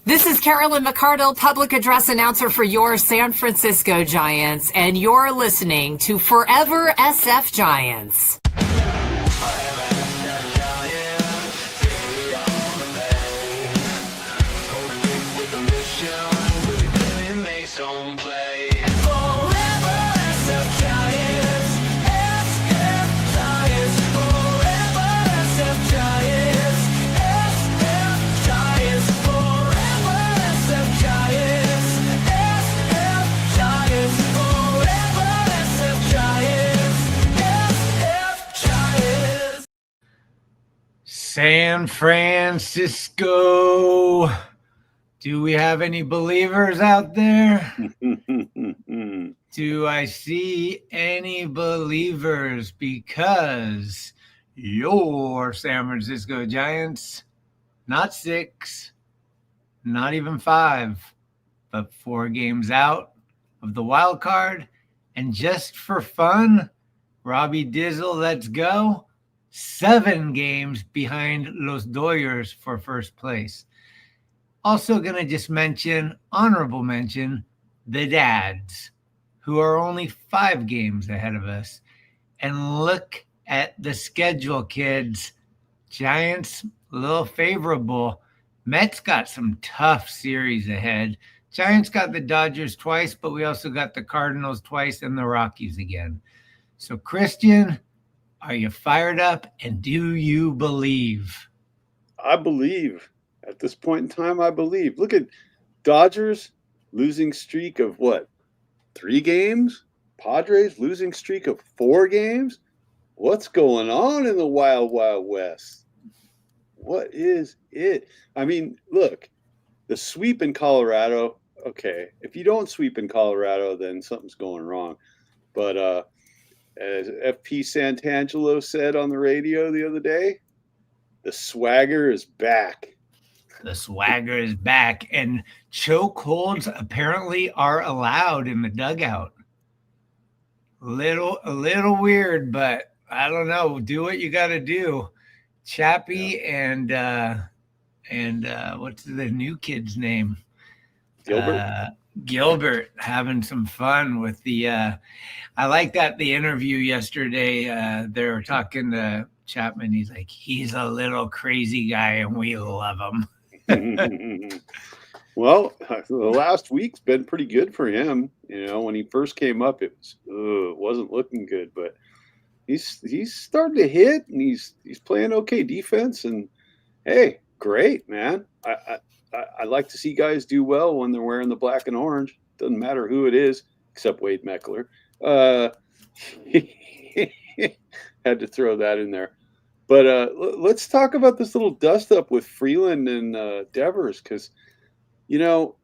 This is Carolyn McCardle, public address announcer for your San Francisco Giants, and you're listening to Forever SF Giants. San Francisco. Do we have any believers out there? Do I see any believers? Because your San Francisco Giants, not 6, not even 5, but 4 games out of the wild card. And just for fun, Robbie Dizzle, let's go. 7 games behind Los Doyers for first place. Also going to just honorable mention, the dads, who are only 5 games ahead of us. And look at the schedule, kids. Giants, a little favorable. Mets got some tough series ahead. Giants got the Dodgers twice, but we also got the Cardinals twice and the Rockies again. So, Christian, are you fired up, and do you believe? I believe. At this point in time, I believe. Look at Dodgers losing streak of what? 3 games? Padres losing streak of 4 games? What's going on in the Wild Wild West? What is it? I mean, look, the sweep in Colorado, okay. If you don't sweep in Colorado, then something's going wrong. But as FP Santangelo said on the radio the other day, the swagger is back. The swagger is back, and chokeholds apparently are allowed in the dugout. A little weird, but I don't know. Do what you got to do. Chappie and what's the new kid's name? Gilbert having some fun with the I like that the interview yesterday, they were talking to Chapman. He's like, he's a little crazy guy and we love him. Well, the last week's been pretty good for him. You know, when he first came up, it wasn't looking good, but he's starting to hit, and he's playing okay defense, and hey, great, man. I like to see guys do well when they're wearing the black and orange. Doesn't matter who it is, except Wade Meckler. Had to throw that in there. But let's talk about this little dust-up with Freeland and Devers, because, you know,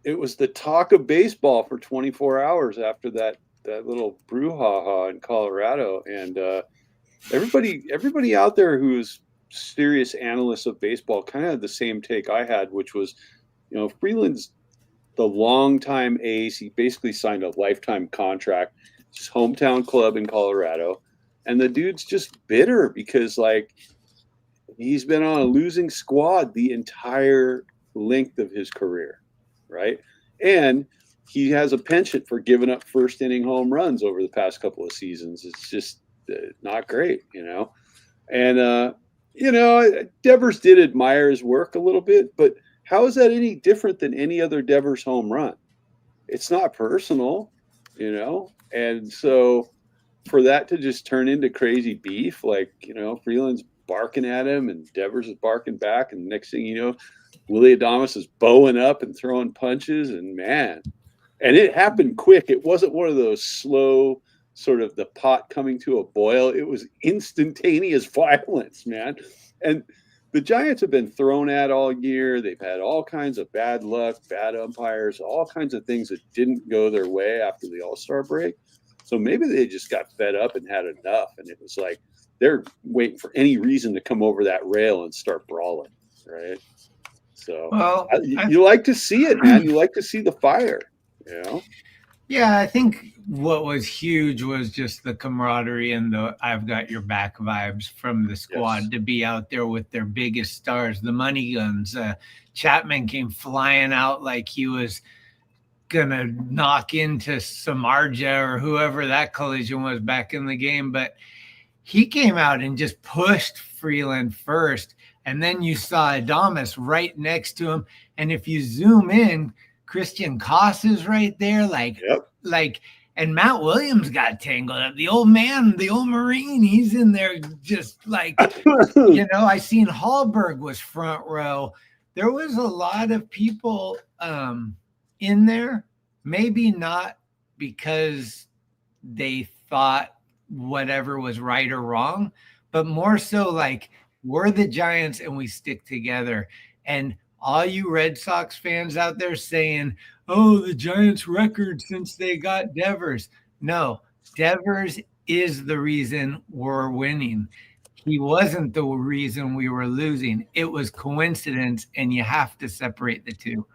it was the talk of baseball for 24 hours after that little brouhaha in Colorado. And everybody out there who's serious analysts of baseball kind of had the same take I had, which was, you know, Freeland's the longtime ace. He basically signed a lifetime contract. His hometown club in Colorado. And the dude's just bitter because, like, he's been on a losing squad the entire length of his career, right? And he has a penchant for giving up first-inning home runs over the past couple of seasons. It's just not great, you know? And, you know, Devers did admire his work a little bit, but how is that any different than any other Devers home run? It's not personal, you know? And so for that to just turn into crazy beef, like, you know, Freeland's barking at him and Devers is barking back, and next thing you know, Willie Adames is bowing up and throwing punches, and man, and it happened quick. It wasn't one of those slow sort of the pot coming to a boil. It was instantaneous violence, man. And the Giants have been thrown at all year. They've had all kinds of bad luck, bad umpires, all kinds of things that didn't go their way after the All-Star break. So maybe they just got fed up and had enough. And it was like they're waiting for any reason to come over that rail and start brawling, right? So Well, you like to see it, man. You like to see the fire, you know? Yeah, I think what was huge was just the camaraderie and the I've got your back vibes from the squad to be out there with their biggest stars, the money guns. Chapman came flying out like he was going to knock into Samardzija or whoever that collision was back in the game. But he came out and just pushed Freeland first. And then you saw Adames right next to him. And if you zoom in, Christian Koss is right there, and Matt Williams got tangled up. The old man, the old Marine, he's in there just like, I seen Hallberg was front row. There was a lot of people in there, maybe not because they thought whatever was right or wrong, but more so like we're the Giants and we stick together. And all you Red Sox fans out there saying, oh, the Giants' record since they got Devers. No, Devers is the reason we're winning. He wasn't the reason we were losing. It was coincidence, and you have to separate the two.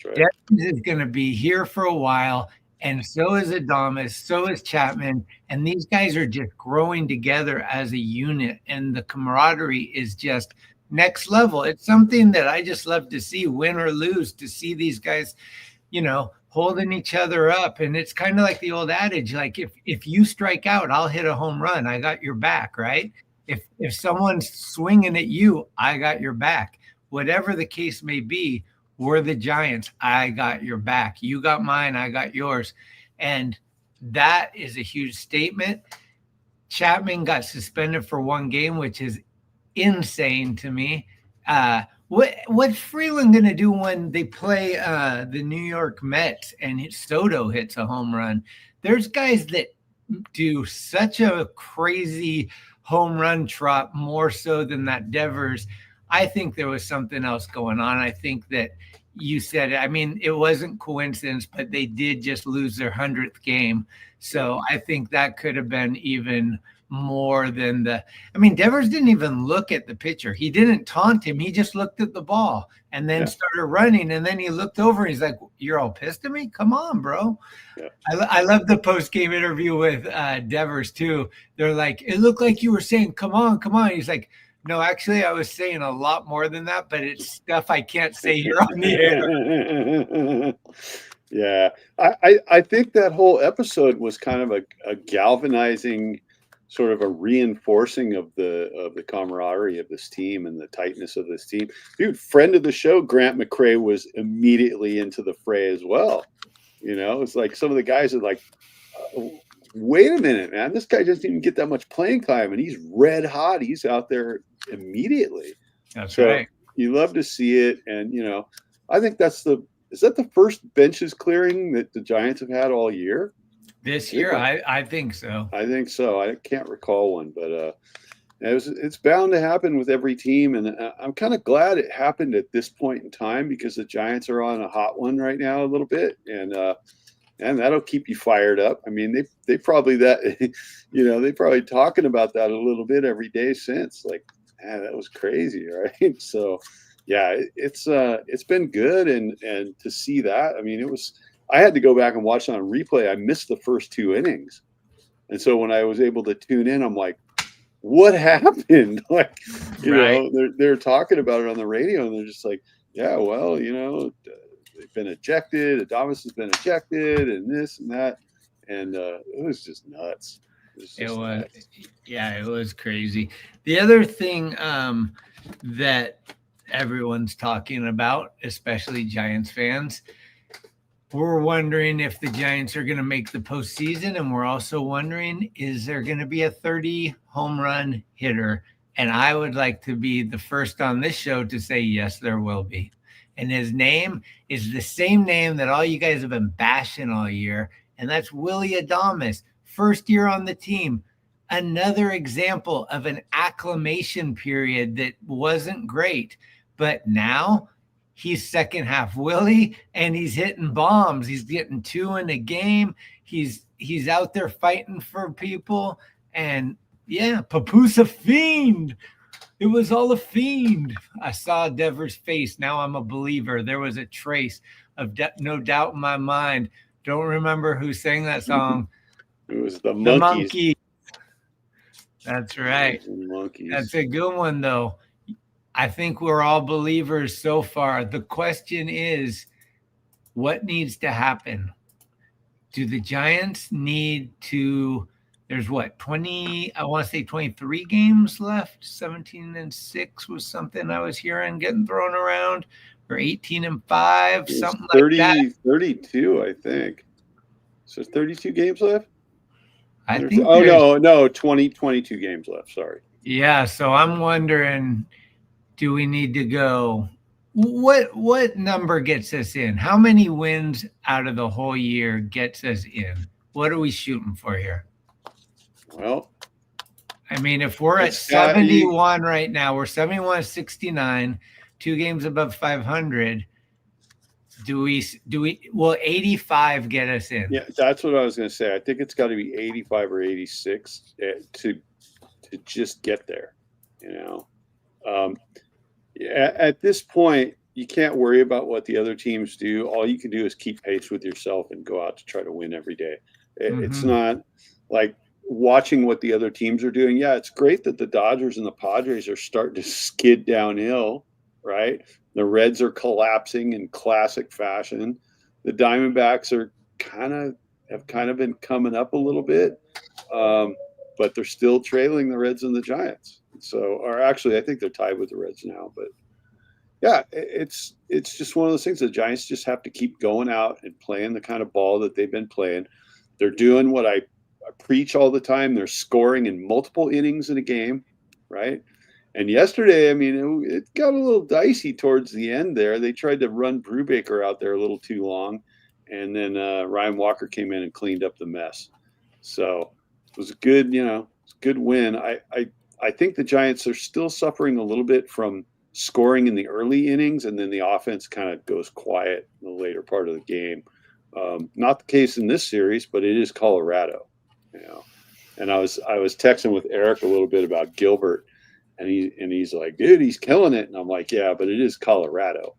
Right. Devers is going to be here for a while, and so is Adames, so is Chapman, and these guys are just growing together as a unit, and the camaraderie is just – next level. It's something that I just love to see, win or lose, to see these guys, holding each other up. And it's kind of like the old adage, like if you strike out, I'll hit a home run. I got your back, right? If someone's swinging at you, I got your back. Whatever the case may be, we're the Giants. I got your back. You got mine. I got yours. And that is a huge statement. Chapman got suspended for one game, which is insane to me. What's Freeland going to do when they play the New York Mets and Soto hits a home run? There's guys that do such a crazy home run trot, more so than that Devers. I think there was something else going on. I think that you said it. I mean, it wasn't coincidence, but they did just lose their 100th game. So I think that could have been even more than Devers didn't even look at the pitcher. He didn't taunt him. He just looked at the ball and then started running. And then he looked over and he's like, you're all pissed at me? Come on, bro. Yeah. I love the post-game interview with Devers too. They're like, it looked like you were saying, come on, come on. He's like, no, actually I was saying a lot more than that, but it's stuff I can't say here on the air. Yeah. I think that whole episode was kind of a galvanizing, sort of a reinforcing of the camaraderie of this team and the tightness of this team. Dude, friend of the show, Grant McCrae, was immediately into the fray as well. It's like some of the guys are like, wait a minute, man, this guy doesn't even get that much playing time, and he's red hot. He's out there immediately. That's right. You love to see it, and I think is that the first benches clearing that the Giants have had all year? This year, I think so. I think so. I can't recall one, but it's bound to happen with every team, and I'm kind of glad it happened at this point in time because the Giants are on a hot one right now a little bit, and that'll keep you fired up. I mean, they probably they probably talking about that a little bit every day since. Like, man, that was crazy, right? So, yeah, it's been good, and to see that, I mean, I had to go back and watch it on replay. I missed the first two innings. And so when I was able to tune in, I'm like, what happened? Like, they're talking about it on the radio, and they're just like, yeah, well, they've been ejected. Adames has been ejected, and this and that. And it was just nuts. It was crazy. The other thing that everyone's talking about, especially Giants fans, we're wondering if the Giants are going to make the postseason, and we're also wondering, is there going to be a 30 home run hitter? And I would like to be the first on this show to say, yes, there will be. And his name is the same name that all you guys have been bashing all year, and that's Willy Adames. First year on the team. another example of an acclimation period that wasn't great. But now he's second half Willie and he's hitting bombs. He's getting 2 in a game. He's out there fighting for people. And yeah, Papoose a fiend. It was all a fiend. I saw Devers' face. Now I'm a believer. There was a trace of no doubt in my mind. Don't remember who sang that song. It was the The Monkeys. Monkey. That's right. Monkeys. That's a good one, though. I think we're all believers so far. The question is, what needs to happen? Do the Giants need to? There's what, 20? I want to say 23 games left. 17-6 was something I was hearing getting thrown around, or 18-5, something 30, like that. 32, I think. So 32 games left. I think. No, 22 games left. Sorry. Yeah, so I'm wondering, do we need to go? What number gets us in? How many wins out of the whole year gets us in? What are we shooting for here? Well, I mean, if we're at 71 right now, we're 71-69, 2 games above 500. Will 85 get us in? Yeah, that's what I was going to say. I think it's got to be 85 or 86 to just get there. At this point, you can't worry about what the other teams do. All you can do is keep pace with yourself and go out to try to win every day. It's not like watching what the other teams are doing. Yeah, it's great that the Dodgers and the Padres are starting to skid downhill, right? The Reds are collapsing in classic fashion. The Diamondbacks have kind of been coming up a little bit, but they're still trailing the Reds and the Giants. Or actually, I think they're tied with the Reds now. But yeah, it's just one of those things. The Giants just have to keep going out and playing the kind of ball that they've been playing. They're doing what I preach all the time. They're scoring in multiple innings in a game, right? And yesterday, I mean, it got a little dicey towards the end there. They tried to run Brubaker out there a little too long, and then Ryan Walker came in and cleaned up the mess. So it was a good, good win. I think the Giants are still suffering a little bit from scoring in the early innings, and then the offense kind of goes quiet in the later part of the game. Not the case in this series, but it is Colorado, And I was texting with Eric a little bit about Gilbert, and he's like, dude, he's killing it. And I'm like, yeah, but it is Colorado.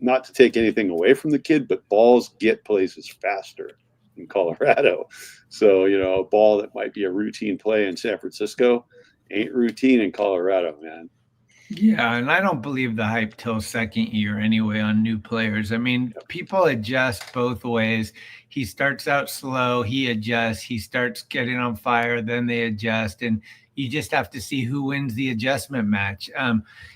Not to take anything away from the kid, but balls get places faster in Colorado. So, a ball that might be a routine play in San Francisco ain't routine in Colorado, man. Yeah, and I don't believe the hype till second year anyway on new players. I mean, people adjust both ways. He starts out slow, he adjusts, he starts getting on fire, then they adjust, and you just have to see who wins the adjustment match.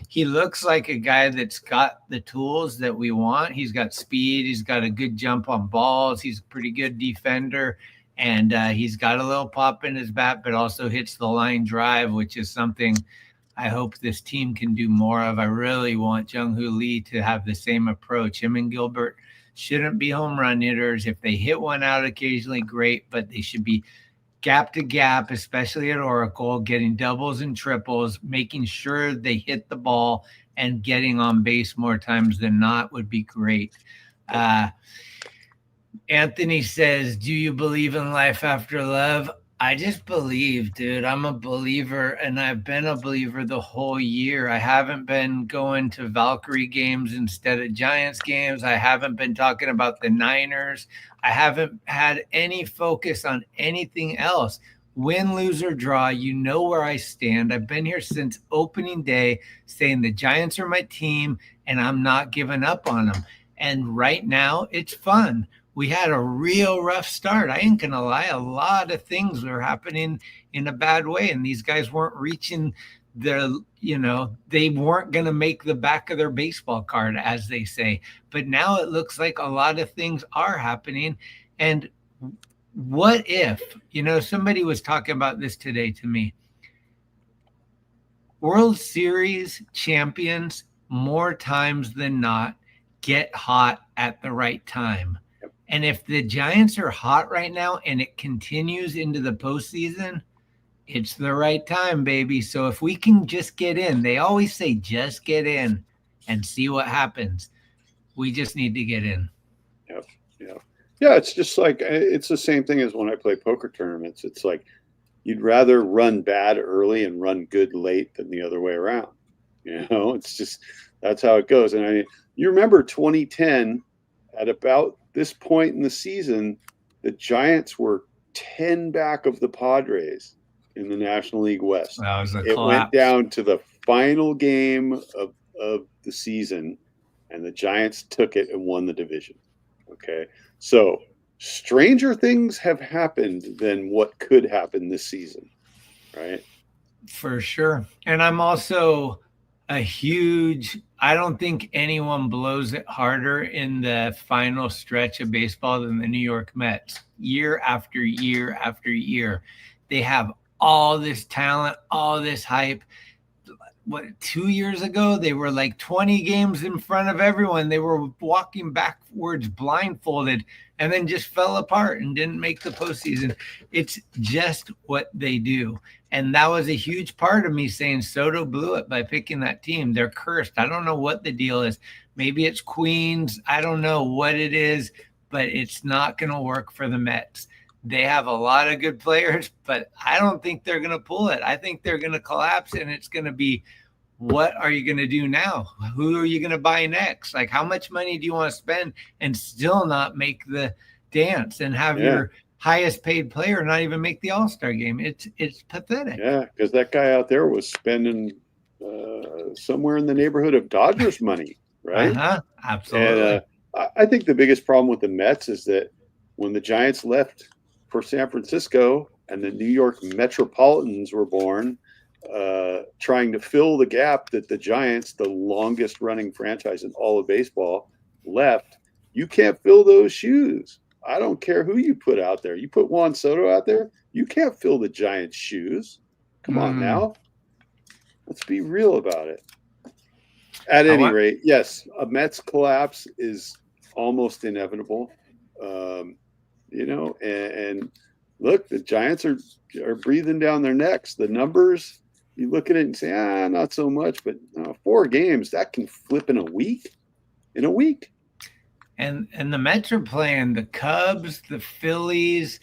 He looks like a guy that's got the tools that we want. He's got speed, he's got a good jump on balls, he's a pretty good defender, and he's got a little pop in his bat, but also hits the line drive, which is something I hope this team can do more of. I really want Jung-Hoo Lee to have the same approach. Him and Gilbert shouldn't be home run hitters. If they hit one out occasionally, great, but they should be gap to gap, especially at Oracle, getting doubles and triples, making sure they hit the ball and getting on base more times than not would be great. Anthony says, do you believe in life after love? I just believe, dude. I'm a believer, and I've been a believer the whole year. I haven't been going to Valkyrie games instead of Giants games. I haven't been talking about the Niners. I haven't had any focus on anything else. Win, lose, or draw, you know where I stand. I've been here since opening day saying the Giants are my team, and I'm not giving up on them. And right now, it's fun. We had a real rough start. I ain't going to lie. A lot of things were happening in a bad way. And these guys weren't reaching their, they weren't going to make the back of their baseball card, as they say. But now it looks like a lot of things are happening. And what if, somebody was talking about this today to me. World Series champions, more times than not, get hot at the right time. And if the Giants are hot right now and it continues into the postseason, It's the right time, baby. So if we can just get in, they always say just get in and see what happens. We just need to get in. Yep. Yeah. Yeah. It's just like, it's the same thing as when I play poker tournaments. It's like you'd rather run bad early and run good late than the other way around. It's just, that's how it goes. And I mean, you remember 2010, at about this point in the season, the Giants were 10 back of the Padres in the National League West. That was a It collapse. went down to the final game of the season, and the Giants took it and won the division. Okay. So stranger things have happened than what could happen this season, right? For sure. And I'm also I don't think anyone blows it harder in the final stretch of baseball than the New York Mets. Year after year after year, they have all this talent, all this hype. 2 years ago, they were like 20 games in front of everyone. They were walking backwards blindfolded and then just fell apart and didn't make the postseason. It's just what they do. And that was a huge part of me saying Soto blew it by picking that team. They're cursed. I don't know what the deal is. Maybe it's Queens. I don't know what it is, but it's not going to work for the Mets. They have a lot of good players, but I don't think they're going to pull it. I think they're going to collapse, and it's going to be, what are you going to do now? Who are you going to buy next? Like, how much money do you want to spend and still not make the dance and have your highest paid player not even make the All-Star game? It's pathetic. Yeah, because that guy out there was spending somewhere in the neighborhood of Dodgers money, right? Absolutely. And I think the biggest problem with the Mets is that when the Giants left for San Francisco and the New York Metropolitans were born, trying to fill the gap that the Giants, the longest running franchise in all of baseball, left, you can't fill those shoes. I don't care who you put out there. You put Juan Soto out there, you can't fill the Giants' shoes. Come on now. Let's be real about it. At any rate, yes, a Mets collapse is almost inevitable. And look, the Giants are breathing down their necks. The numbers, you look at it and say, not so much, but 4 games, that can flip in a week. And the Mets are playing the Cubs, the Phillies,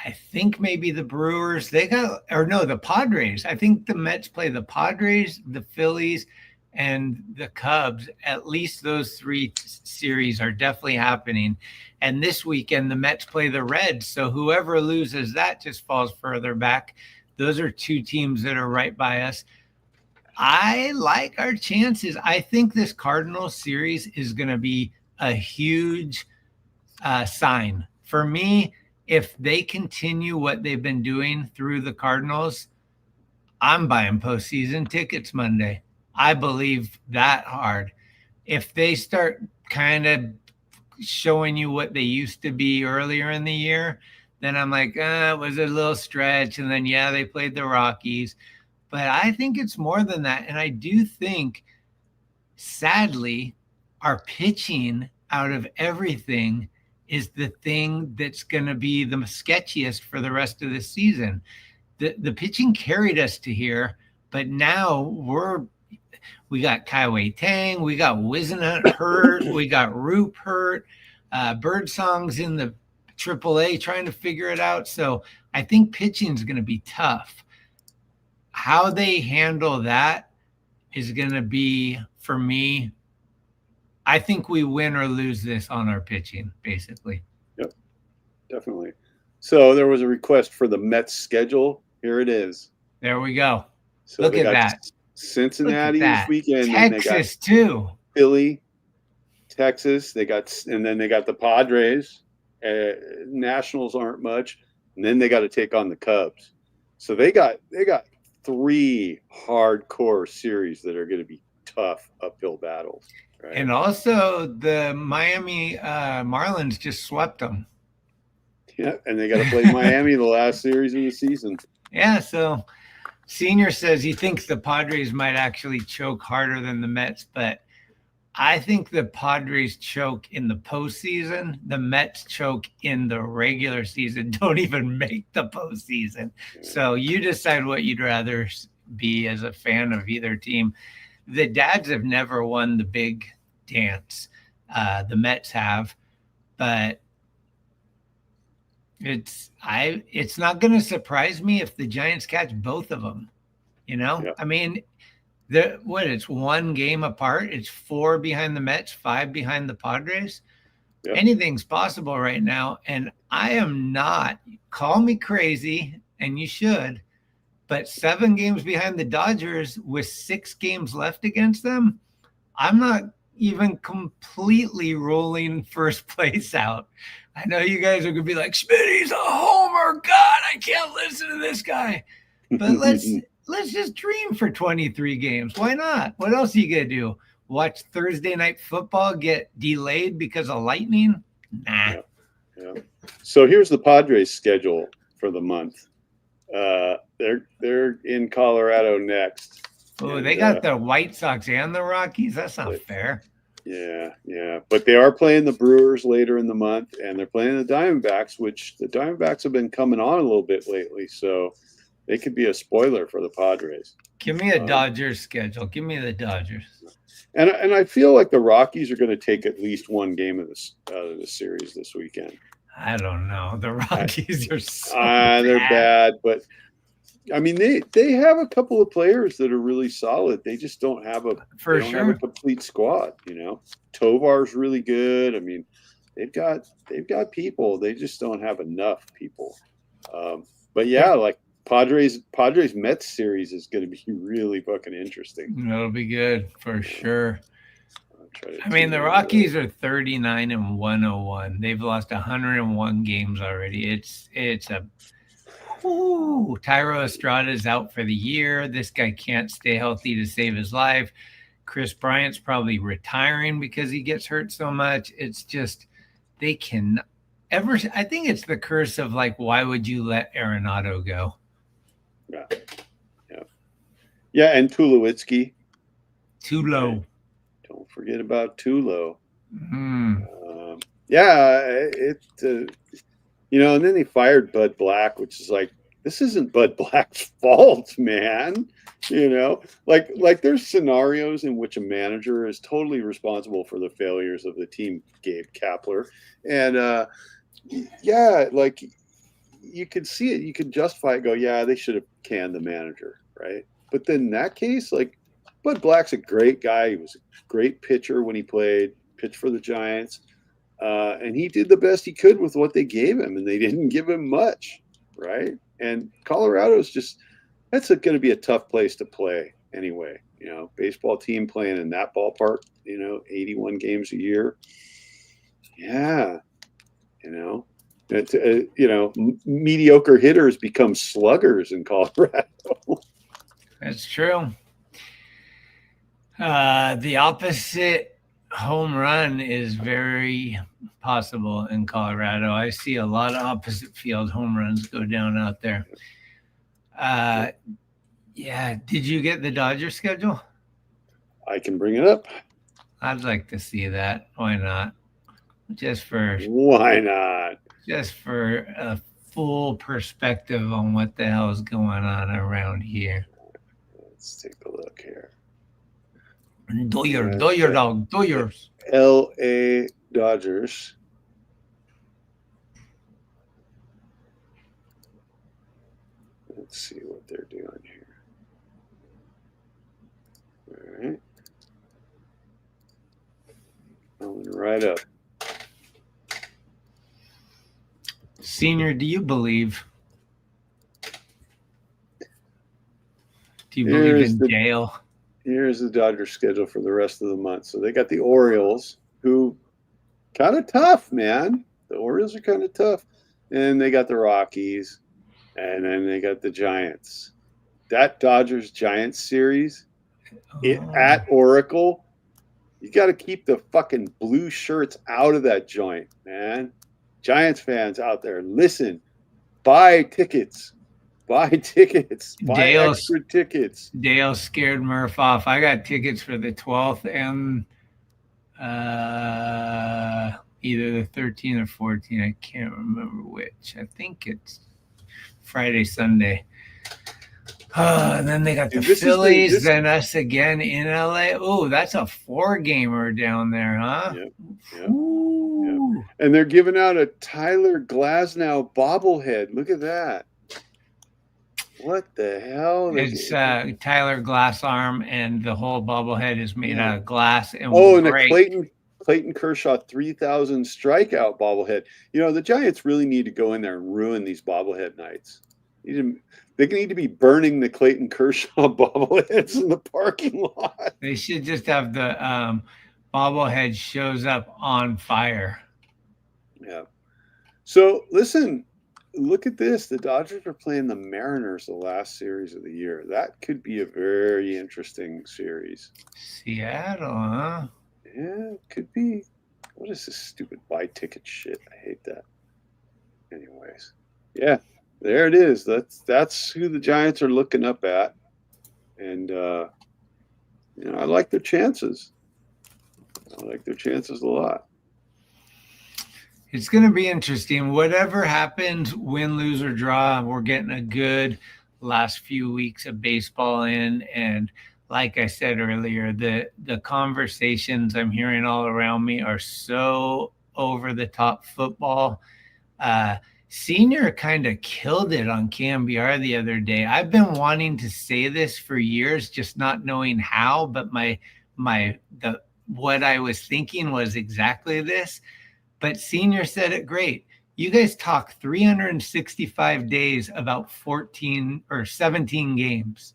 I think maybe the Brewers. The Padres. I think the Mets play the Padres, the Phillies, and the Cubs. At least those 3 series are definitely happening. And this weekend, the Mets play the Reds. So whoever loses that just falls further back. Those are 2 teams that are right by us. I like our chances. I think this Cardinals series is going to be a huge sign. For me, if they continue what they've been doing through the Cardinals, I'm buying postseason tickets Monday. I believe that hard. If they start kind of showing you what they used to be earlier in the year, then I'm like, it was a little stretch. And then, they played the Rockies. But I think it's more than that. And I do think, sadly, our pitching out of everything is the thing that's going to be the sketchiest for the rest of the season. The pitching carried us to here, but now we got Kaiwei Tang, we got Wisenhunt hurt, we got Roop hurt, Birdsong's in the AAA trying to figure it out. So I think pitching is going to be tough. How they handle that is going to be, for me, I think we win or lose this on our pitching, basically. Yep, definitely. So there was a request for the Mets schedule. Here it is. There we go. So Look at that. Cincinnati this weekend. Texas too. Philly, Texas. They got the Padres. Nationals aren't much, and then they got to take on the Cubs. So they got 3 hardcore series that are going to be tough uphill battles. Right? And also the Miami Marlins just swept them. Yeah, and they got to play Miami the last series of the season. Yeah, so Senior says he thinks the Padres might actually choke harder than the Mets, but I think the Padres choke in the postseason. The Mets choke in the regular season. Don't even make the postseason. So you decide what you'd rather be as a fan of either team. The Dads have never won the big dance. The Mets have, but it's not going to surprise me if the Giants catch both of them. Yeah. I mean, it's one game apart. It's 4 behind the Mets, 5 behind the Padres. Yeah. Anything's possible right now. And I am not, call me crazy, and you should, but 7 games behind the Dodgers with 6 games left against them, I'm not even completely ruling first place out. I know you guys are going to be like, Smitty's a homer. God, I can't listen to this guy. But let's just dream for 23 games. Why not? What else are you going to do? Watch Thursday night football get delayed because of lightning? Nah. Yeah. So here's the Padres schedule for the month. They're in Colorado next. Oh, they got the White Sox and the Rockies. That's not fair. Yeah. But they are playing the Brewers later in the month, and they're playing the Diamondbacks, which the Diamondbacks have been coming on a little bit lately. So they could be a spoiler for the Padres. Give me a Dodgers schedule. Give me the Dodgers. And I feel like the Rockies are going to take at least one game of this out of the series this weekekend. I don't know. The Rockies are so they're bad, but I mean they have a couple of players that are really solid. They just don't have have a complete squad. Tovar's really good. I mean, they've got people. They just don't have enough people. But yeah, like Padres Mets series is going to be really fucking interesting. It'll be good for sure. I mean, the Rockies are 39-101. They've lost 101 games already. It's a Tyro Estrada is out for the year. This guy can't stay healthy to save his life. Chris Bryant's probably retiring because he gets hurt so much. It's just I think it's the curse of like, why would you let Arenado go? Yeah, and Tulowitzki. Tulo. Don't forget about Tulo. Mm. And then they fired Bud Black, which is like, this isn't Bud Black's fault, man. Like there's scenarios in which a manager is totally responsible for the failures of the team, Gabe Kapler. And like you could see it, you could justify it, go, yeah, they should have canned the manager, right? But then in that case, like, Bud Black's a great guy. He was a great pitcher when he pitched for the Giants. And he did the best he could with what they gave him, and they didn't give him much, right? And Colorado's that's going to be a tough place to play anyway. Baseball team playing in that ballpark, 81 games a year. Yeah. Mediocre hitters become sluggers in Colorado. That's true. The opposite home run is very possible in Colorado. I see a lot of opposite field home runs go down out there. Yeah. Did you get the Dodgers schedule? I can bring it up. I'd like to see that. Why not? Why not? Just for a full perspective on what the hell is going on around here. Let's take a look here. Dodgers. LA Dodgers. Let's see what they're doing here. All right. Coming right up. Senior, do you believe? Do you believe in jail? Here's the Dodgers schedule for the rest of the month. So they got the Orioles, who kind of tough, man. The Orioles are kind of tough. And they got the Rockies. And then they got the Giants. That Dodgers-Giants series at Oracle, you got to keep the fucking blue shirts out of that joint, man. Giants fans out there, listen. Buy tickets. Buy extra tickets. Dale scared Murph off. I got tickets for the 12th and Either the 13th or 14th. I can't remember which. I think it's Friday, Sunday. And then they got the Phillies, then us again in LA. Oh, that's a 4-gamer down there, huh? Yeah. And they're giving out a Tyler Glasnow bobblehead. Look at that. What the hell? It's Tyler Glass arm, and the whole bobblehead is made out of glass. And and a Clayton Kershaw 3,000 strikeout bobblehead. You know, the Giants really need to go in there and ruin these bobblehead nights. They need to be burning the Clayton Kershaw bobbleheads in the parking lot. They should just have the bobblehead shows up on fire. Yeah. So listen, look at this. The Dodgers are playing the Mariners the last series of the year. That could be a very interesting series. Seattle, huh? Yeah, it could be. What is this stupid buy ticket shit? I hate that. Anyways, yeah, there it is. That's who the Giants are looking up at, and I like their chances. I like their chances a lot. It's going to be interesting. Whatever happens, win, lose, or draw, we're getting a good last few weeks of baseball in. And like I said earlier, the conversations I'm hearing all around me are so over the top football. Senior kind of killed it on KMBR the other day. I've been wanting to say this for years, just not knowing how, but what I was thinking was exactly this. But Senior said it great. You guys talk 365 days about 14 or 17 games.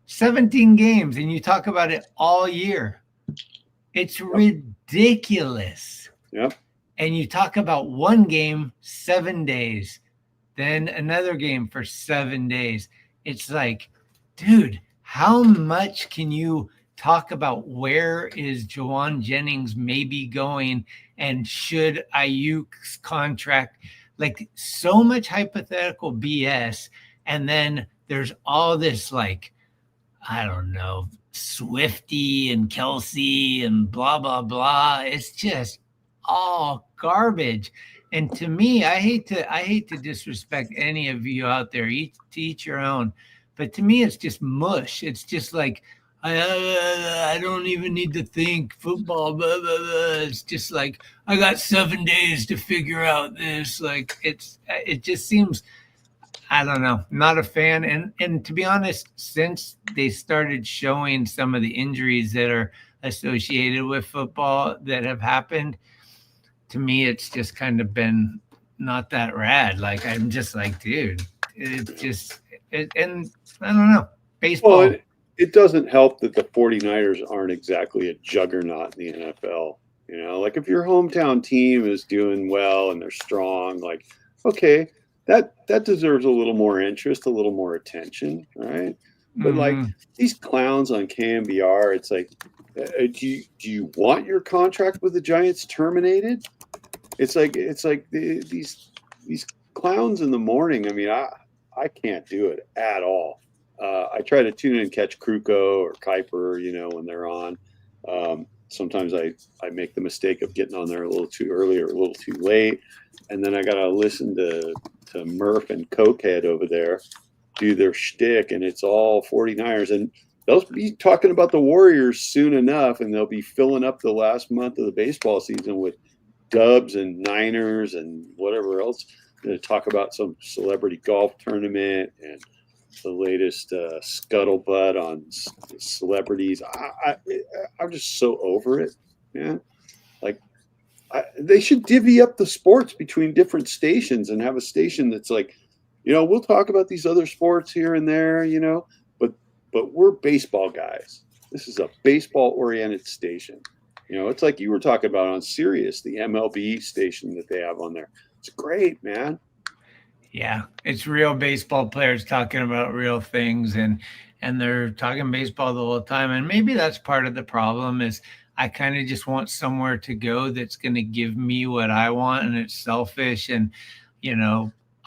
17 games, and you talk about it all year. It's ridiculous. Yep. And you talk about one game 7 days, then another game for 7 days. It's like, dude, how much can you talk about where is Jawan Jennings maybe going, and should Ayuk's contract, like so much hypothetical BS. And then there's all this, like, I don't know, Swifty and Kelsey and blah, blah, blah. It's just all garbage. And to me, I hate to disrespect any of you out there, to each your own. But to me, it's just mush. It's just like, I don't even need to think football. Blah, blah, blah. It's just like, I got 7 days to figure out this. Like, it just seems, I don't know, not a fan. And to be honest, since they started showing some of the injuries that are associated with football that have happened, to me, it's just kind of been not that rad. Like, I'm just like, dude, and I don't know, baseball. Well, it doesn't help that the 49ers aren't exactly a juggernaut in the NFL. You know, like if your hometown team is doing well and they're strong, like, okay, that deserves a little more interest, a little more attention, right? But like these clowns on KMBR, it's like, do you want your contract with the Giants terminated? It's like these clowns in the morning. I mean, I can't do it at all. I try to tune in and catch Kruko or Kuiper, when they're on. Sometimes I make the mistake of getting on there a little too early or a little too late. And then I got to listen to Murph and Cokehead over there do their shtick, and it's all 49ers. And they'll be talking about the Warriors soon enough, and they'll be filling up the last month of the baseball season with Dubs and Niners and whatever else. They'll talk about some celebrity golf tournament and the latest scuttlebutt on celebrities. I'm just so over it, man. Like, they should divvy up the sports between different stations and have a station that's like, we'll talk about these other sports here and there, but we're baseball guys. This is a baseball-oriented station. It's like you were talking about on Sirius, the MLB station that they have on there. It's great, man. Yeah, it's real baseball players talking about real things, and they're talking baseball the whole time. And maybe that's part of the problem is I kind of just want somewhere to go that's going to give me what I want, and it's selfish. And,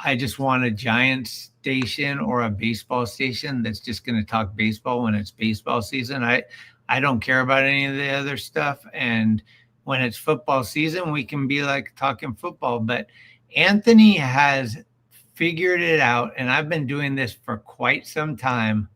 I just want a Giants station or a baseball station that's just going to talk baseball when it's baseball season. I don't care about any of the other stuff. And when it's football season, we can be like talking football. But Anthony has figured it out, and I've been doing this for quite some time,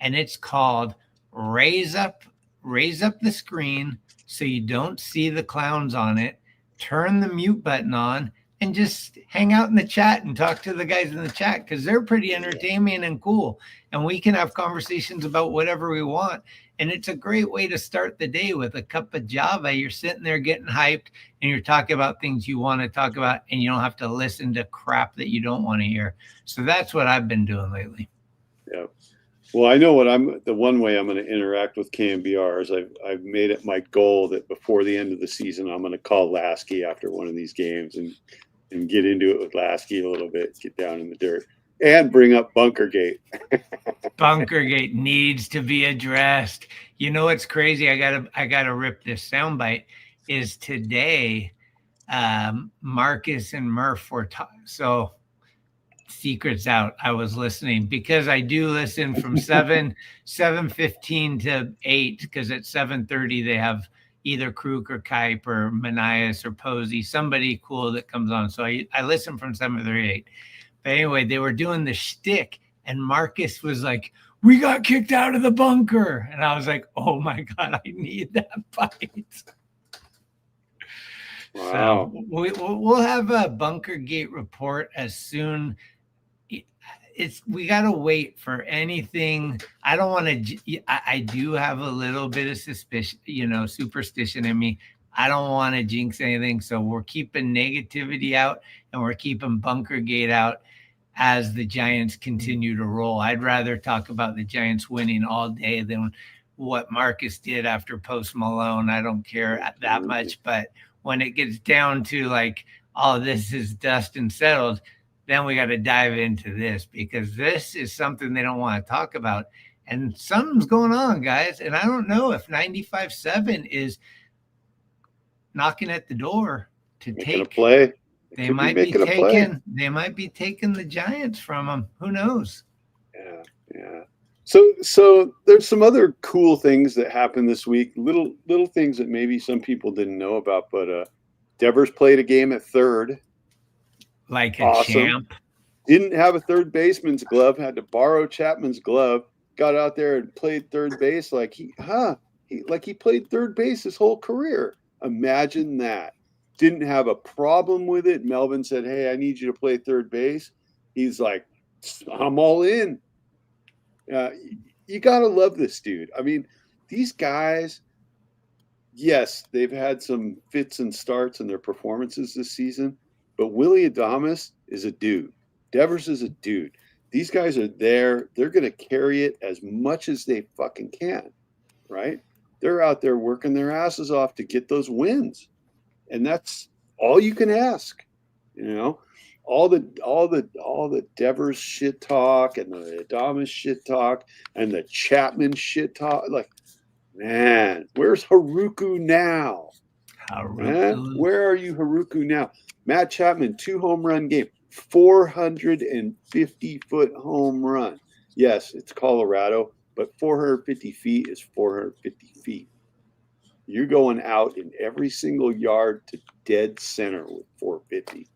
and it's called raise up the screen so you don't see the clowns on it, turn the mute button on, and just hang out in the chat and talk to the guys in the chat, because they're pretty entertaining and cool, and we can have conversations about whatever we want. And it's a great way to start the day with a cup of Java. You're sitting there getting hyped and you're talking about things you want to talk about, and you don't have to listen to crap that you don't want to hear. So that's what I've been doing lately. Yeah. Well, I know the one way I'm going to interact with KMBR is I've made it my goal that before the end of the season, I'm going to call Lasky after one of these games and get into it with Lasky a little bit, get down in the dirt, and bring up Bunkergate. Bunkergate needs to be addressed. You know what's crazy? I gotta rip this soundbite. Is today, Marcus and Murph were so. Secrets out. I was listening because I do listen from 7:15 to 8, because at 7:30 they have either Kruk or Kipe or Manias or Posey, somebody cool that comes on. So I listen from 7:30 to 8. But anyway, they were doing the shtick, and Marcus was like, "We got kicked out of the bunker," and I was like, "Oh my god, I need that fight." Wow. So we'll have a Bunkergate report as soon. We got to wait for anything. I don't want to. I do have a little bit of suspicion, superstition in me. I don't want to jinx anything, so we're keeping negativity out and we're keeping Bunkergate out as the Giants continue to roll. I'd rather talk about the Giants winning all day than what Marcus did after Post Malone. I don't care that much, but when it gets down to like, oh, this is dust and settled, then we got to dive into this, because this is something they don't want to talk about. And something's going on, guys. And I don't know if 95-7 is knocking at the door to Making take a play. They might be taking the Giants from them. Who knows? Yeah. So there's some other cool things that happened this week. Little things that maybe some people didn't know about, but Devers played a game at third. Like a champ. Didn't have a third baseman's glove, had to borrow Chapman's glove, got out there and played third base like he played third base his whole career. Imagine that. Didn't have a problem with it. Melvin said, "Hey, I need you to play third base." He's like, "I'm all in." You got to love this dude. I mean, these guys, yes, they've had some fits and starts in their performances this season, but Willy Adames is a dude. Devers is a dude. These guys are there. They're going to carry it as much as they fucking can, right? They're out there working their asses off to get those wins. And that's all you can ask, all the Devers shit talk and the Adames shit talk and the Chapman shit talk. Like, man, where's Haruku now? Man, where are you, Haruku, now? Matt Chapman, 2 home run game, 450-foot home run. Yes, it's Colorado, but 450 feet is 450 feet. You're going out in every single yard to dead center with 450.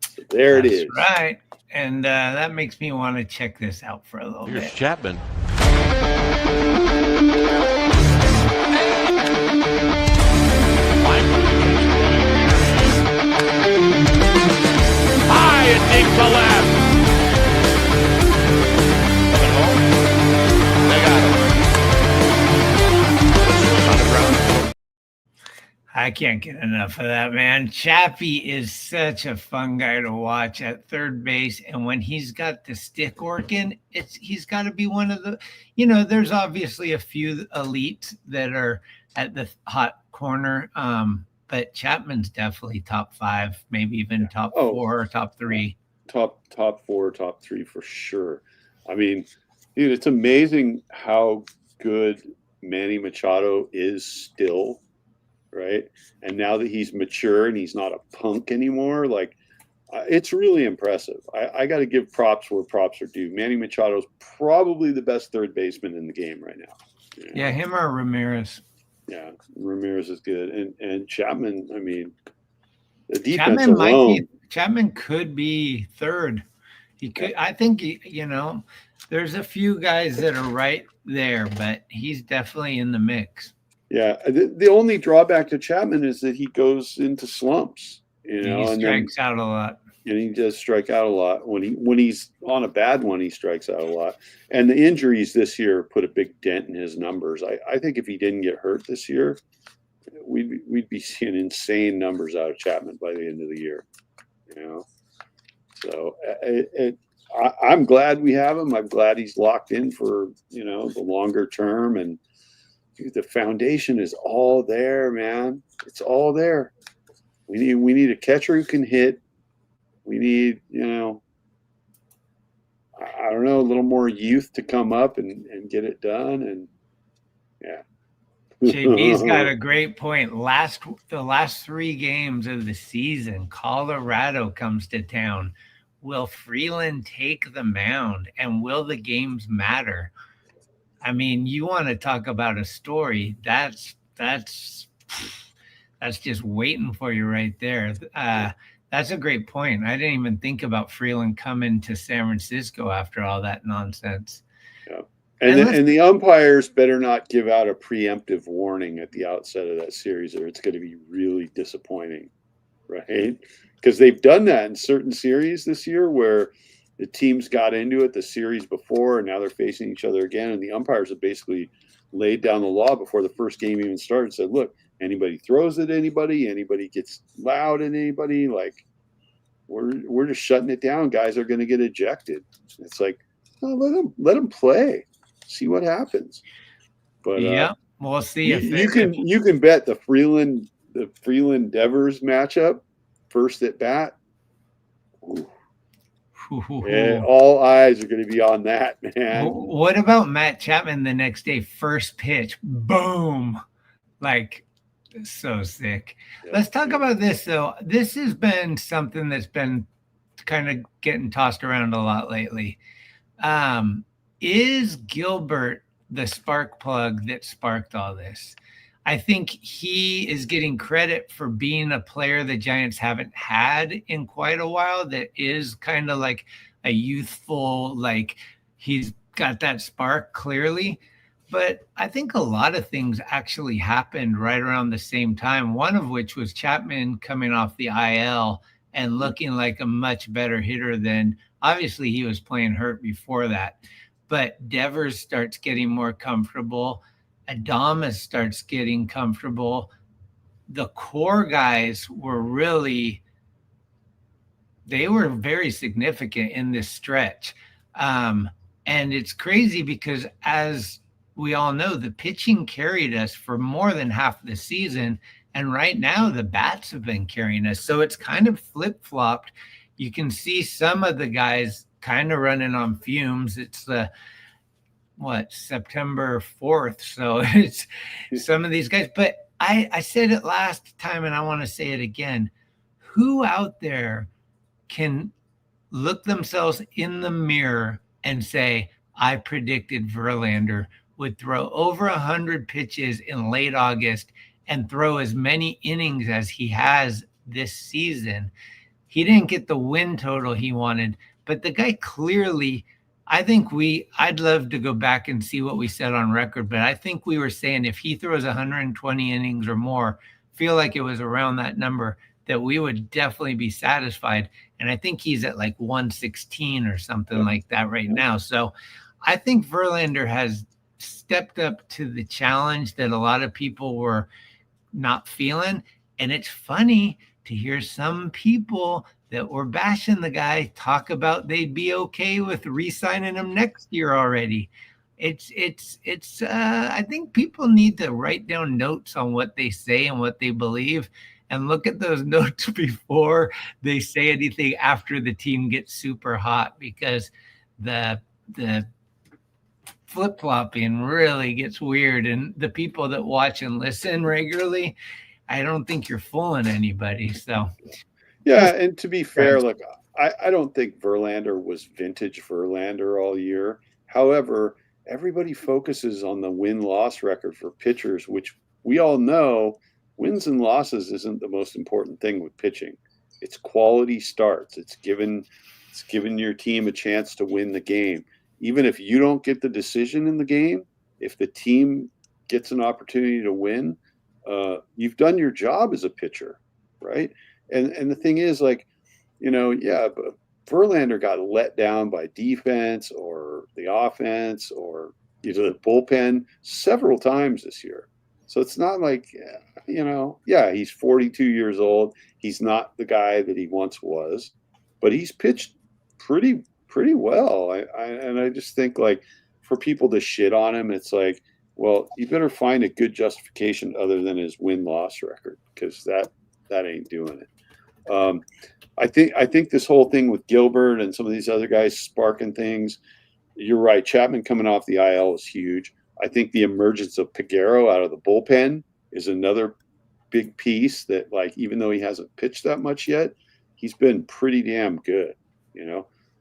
So there it is. Right. And that makes me want to check this out for a little bit. Here's Chapman. High and deep to left. Coming home. They got him. On the ground. I can't get enough of that, man. Chappie is such a fun guy to watch at third base. And when he's got the stick working, he's got to be one of the, there's obviously a few elites that are at the hot corner. But Chapman's definitely top 5, maybe even top 4 or top 3. Top 4, top 3 for sure. I mean, dude, it's amazing how good Manny Machado is still. Right. And now that he's mature and he's not a punk anymore, like it's really impressive. I got to give props where props are due. Manny Machado's probably the best third baseman in the game right now. Yeah, him or Ramirez. Yeah, Ramirez is good, and Chapman. I mean, the defense Chapman might alone. be. Chapman could be third. He could. I think there's a few guys that are right there, but he's definitely in the mix. Yeah, the only drawback to Chapman is that he goes into slumps, He and then strikes out a lot. and he does strike out a lot. When he's on a bad one, he strikes out a lot. And the injuries this year put a big dent in his numbers. I think if he didn't get hurt this year, we'd be seeing insane numbers out of Chapman by the end of the year. So I'm glad we have him. I'm glad he's locked in for the longer term, and the foundation is all there, man. It's all there. We need a catcher who can hit. We need, I don't know, a little more youth to come up and get it done. And yeah. JB's got a great point. The last 3 games of the season, Colorado comes to town. Will Freeland take the mound, and will the games matter? I mean, you want to talk about a story. That's just waiting for you right there. That's a great point. I didn't even think about Freeland coming to San Francisco after all that nonsense. Yeah. And the umpires better not give out a preemptive warning at the outset of that series, or it's going to be really disappointing, right? Because they've done that in certain series this year where the teams got into it the series before, and now they're facing each other again, and the umpires have basically laid down the law before the first game even started and said, look, anybody throws at anybody gets loud at anybody, like we're just shutting it down. Guys are going to get ejected. It's like, oh, let them play, see what happens. But yeah, we'll see. You can bet the Freeland Devers matchup first at bat. Yeah, all eyes are going to be on that, man. What about Matt Chapman the next day? First pitch, boom, like. So sick. Yeah. Let's talk about this, though. This has been something that's been kind of getting tossed around a lot lately. Is Gilbert the spark plug that sparked all this? I think he is getting credit for being a player the Giants haven't had in quite a while, that is kind of like a youthful, like he's got that spark clearly. But I think a lot of things actually happened right around the same time, one of which was Chapman coming off the IL and looking like a much better hitter than, obviously he was playing hurt before that. But Devers starts getting more comfortable. Adames starts getting comfortable. The core guys were very significant in this stretch. And it's crazy because, as we all know, the pitching carried us for more than half the season. And right now the bats have been carrying us. So it's kind of flip-flopped. You can see some of the guys kind of running on fumes. It's September 4th. So it's some of these guys. But I said it last time, and I want to say it again. Who out there can look themselves in the mirror and say, I predicted Verlander would throw over 100 pitches in late August and throw as many innings as he has this season? He didn't get the win total he wanted, but the guy clearly, I'd love to go back and see what we said on record, but I think we were saying if he throws 120 innings or more, feel like it was around that number, that we would definitely be satisfied. And I think he's at like 116 or something like that right now. So I think Verlander has stepped up to the challenge that a lot of people were not feeling. And it's funny to hear some people that were bashing the guy talk about they'd be okay with re-signing him next year already. I think people need to write down notes on what they say and what they believe, and look at those notes before they say anything after the team gets super hot, because the flip-flopping really gets weird. And the people that watch and listen regularly, I don't think you're fooling anybody. So yeah, and to be fair, look, I don't think Verlander was vintage Verlander all year. However, everybody focuses on the win-loss record for pitchers, which we all know wins and losses isn't the most important thing with pitching. It's quality starts. It's giving your team a chance to win the game. Even if you don't get the decision in the game, if the team gets an opportunity to win, you've done your job as a pitcher, right? And the thing is, like, but Verlander got let down by defense or the offense or either the bullpen several times this year. So it's not like, he's 42 years old. He's not the guy that he once was, but he's pitched pretty well. I just think, like, for people to shit on him, it's like, well, you better find a good justification other than his win-loss record, because that ain't doing it. I think this whole thing with Gilbert and some of these other guys sparking things, you're right. Chapman coming off the IL is huge. I think the emergence of Peguero out of the bullpen is another big piece that, like, even though he hasn't pitched that much yet, he's been pretty damn good.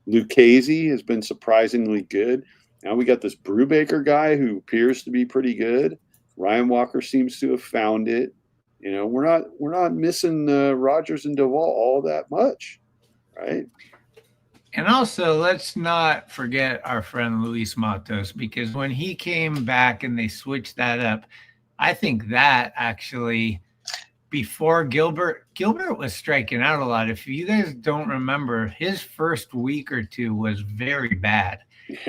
Lucchesi has been surprisingly good. Now we got this Brubaker guy who appears to be pretty good. Ryan Walker seems to have found it. We're not missing Rogers and Duvall all that much, right? And also, let's not forget our friend Luis Matos, because when he came back and they switched that up, I think that actually, before Gilbert was striking out a lot. If you guys don't remember, his first week or two was very bad.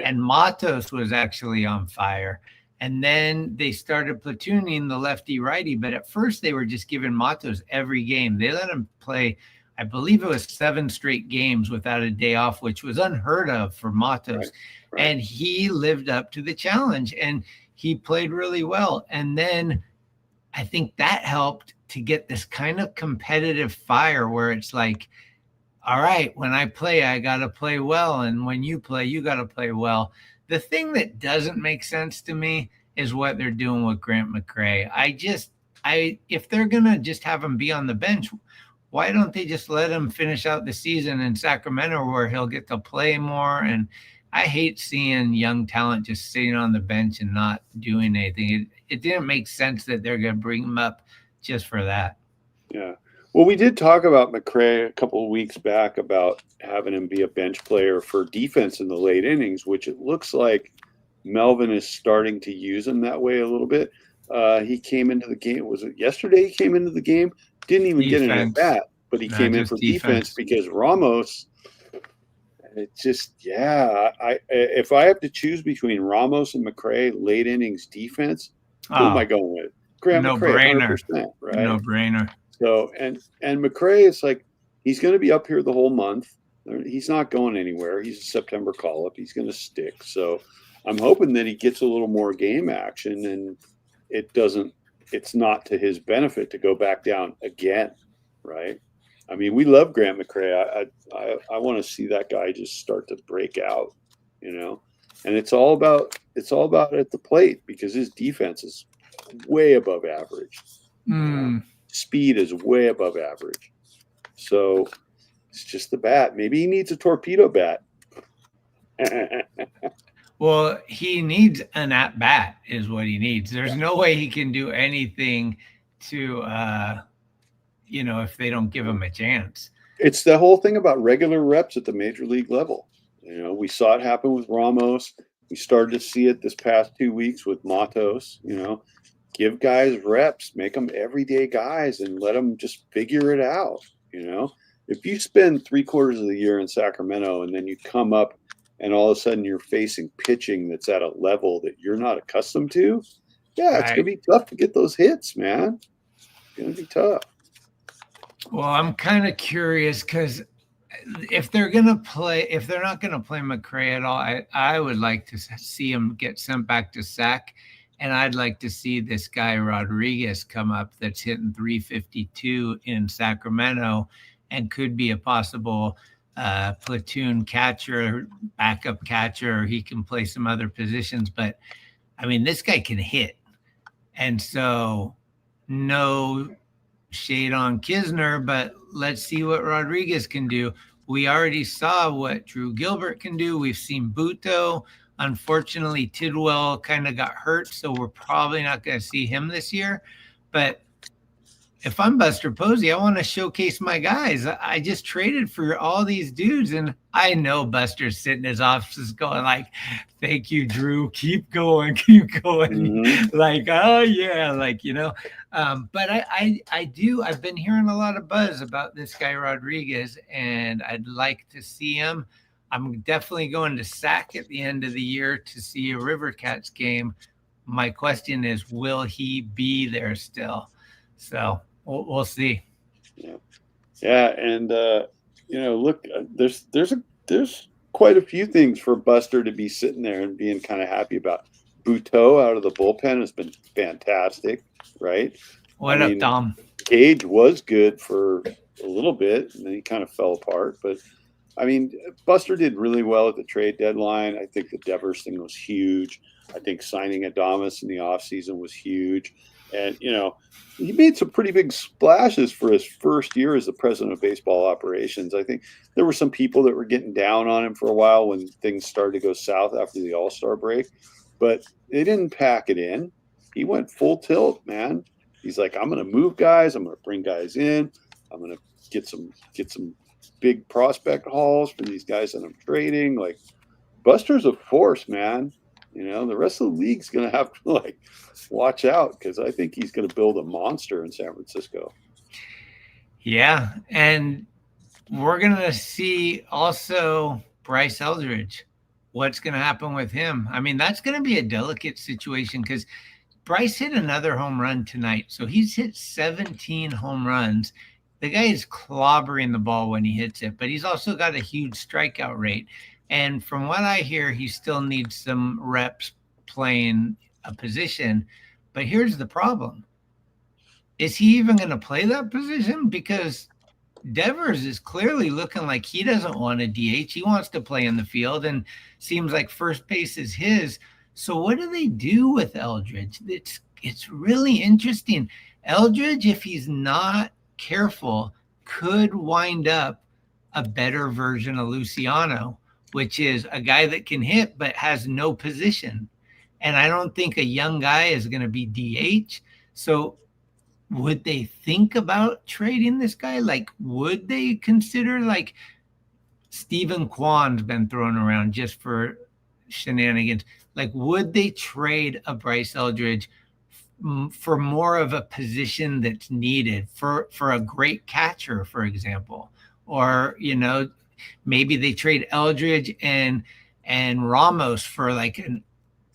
And Matos was actually on fire. And then they started platooning the lefty-righty. But at first, they were just giving Matos every game. They let him play, I believe it was 7 straight games without a day off, which was unheard of for Matos. Right. And he lived up to the challenge, and he played really well. And then I think that helped to get this kind of competitive fire where it's like, all right, when I play, I got to play well. And when you play, you got to play well. The thing that doesn't make sense to me is what they're doing with Grant McCray. If they're going to just have him be on the bench, why don't they just let him finish out the season in Sacramento where he'll get to play more? And I hate seeing young talent just sitting on the bench and not doing anything. It didn't make sense that they're going to bring him up just for that. Yeah. Well, we did talk about McCray a couple of weeks back about having him be a bench player for defense in the late innings, which it looks like Melvin is starting to use him that way a little bit. He came into the game. Was it yesterday he came into the game? Didn't even get an at-bat, but he came in for defense because Ramos. It just, if I have to choose between Ramos and McCray, late innings defense, who am I going with? Graham McCray, 100%, right? No brainer. So, and McCray, it's like, he's going to be up here the whole month. He's not going anywhere. He's a September call-up. He's going to stick. So I'm hoping that he gets a little more game action, and it's not to his benefit to go back down again, right? I mean, we love Grant McCray. I want to see that guy just start to break out, and it's all about at the plate, because his defense is way above average. Speed is way above average. So it's just the bat. Maybe he needs a torpedo bat. Well, he needs an at bat is what he needs. There's no way he can do anything to, if they don't give him a chance. It's the whole thing about regular reps at the major league level. We saw it happen with Ramos. We started to see it this past 2 weeks with Matos. Give guys reps, make them everyday guys, and let them just figure it out. If you spend 3/4 of the year in Sacramento and then you come up and all of a sudden you're facing pitching that's at a level that you're not accustomed to, it's going to be tough to get those hits, man. It's going to be tough. Well, I'm kind of curious because if they're not going to play McCray at all, I would like to see him get sent back to Sac. And I'd like to see this guy Rodriguez come up that's hitting 352 in Sacramento and could be a possible platoon catcher, backup catcher. He can play some other positions. But, I mean, this guy can hit. And so no shade on Kisner, but let's see what Rodriguez can do. We already saw what Drew Gilbert can do. We've seen Buto. Unfortunately, Tidwell kind of got hurt, so we're probably not going to see him this year. But if I'm Buster Posey, I want to showcase my guys. I just traded for all these dudes, and I know Buster's sitting in his office going like, "Thank you, Drew. Keep going, keep going." Mhm. Like, oh yeah, like But I do. I've been hearing a lot of buzz about this guy Rodriguez, and I'd like to see him. I'm definitely going to SAC at the end of the year to see a River Cats game. My question is, will he be there still? So we'll see. Yeah, yeah, and look, there's quite a few things for Buster to be sitting there and being kind of happy about. Buteau out of the bullpen has been fantastic, right? I What up, mean, Dom? Gage was good for a little bit, and then he kind of fell apart. But I mean, Buster did really well at the trade deadline. I think the Devers thing was huge. I think signing Adames in the offseason was huge. And, he made some pretty big splashes for his first year as the president of baseball operations. I think there were some people that were getting down on him for a while when things started to go south after the All-Star break, but they didn't pack it in. He went full tilt, man. He's like, I'm going to move guys. I'm going to bring guys in. I'm going to get some big prospect hauls for these guys that I'm trading. Like, Buster's a force, man. The rest of the league's going to have to watch out, because I think he's going to build a monster in San Francisco. Yeah, and we're going to see also Bryce Eldridge. What's going to happen with him? I mean, that's going to be a delicate situation because Bryce hit another home run tonight. So he's hit 17 home runs. The guy is clobbering the ball when he hits it, but he's also got a huge strikeout rate. And from what I hear, he still needs some reps playing a position. But here's the problem. Is he even going to play that position? Because Devers is clearly looking like he doesn't want a DH. He wants to play in the field, and seems like first base is his. So what do they do with Eldridge? It's really interesting. Eldridge, if he's not careful, could wind up a better version of Luciano, which is a guy that can hit but has no position. And I don't think a young guy is going to be DH. So would they think about trading this guy? Like, would they consider, like, Stephen Kwan's been thrown around just for shenanigans? Like, would they trade a Bryce Eldridge for more of a position that's needed for a great catcher, for example? Or, maybe they trade Eldridge and Ramos for like an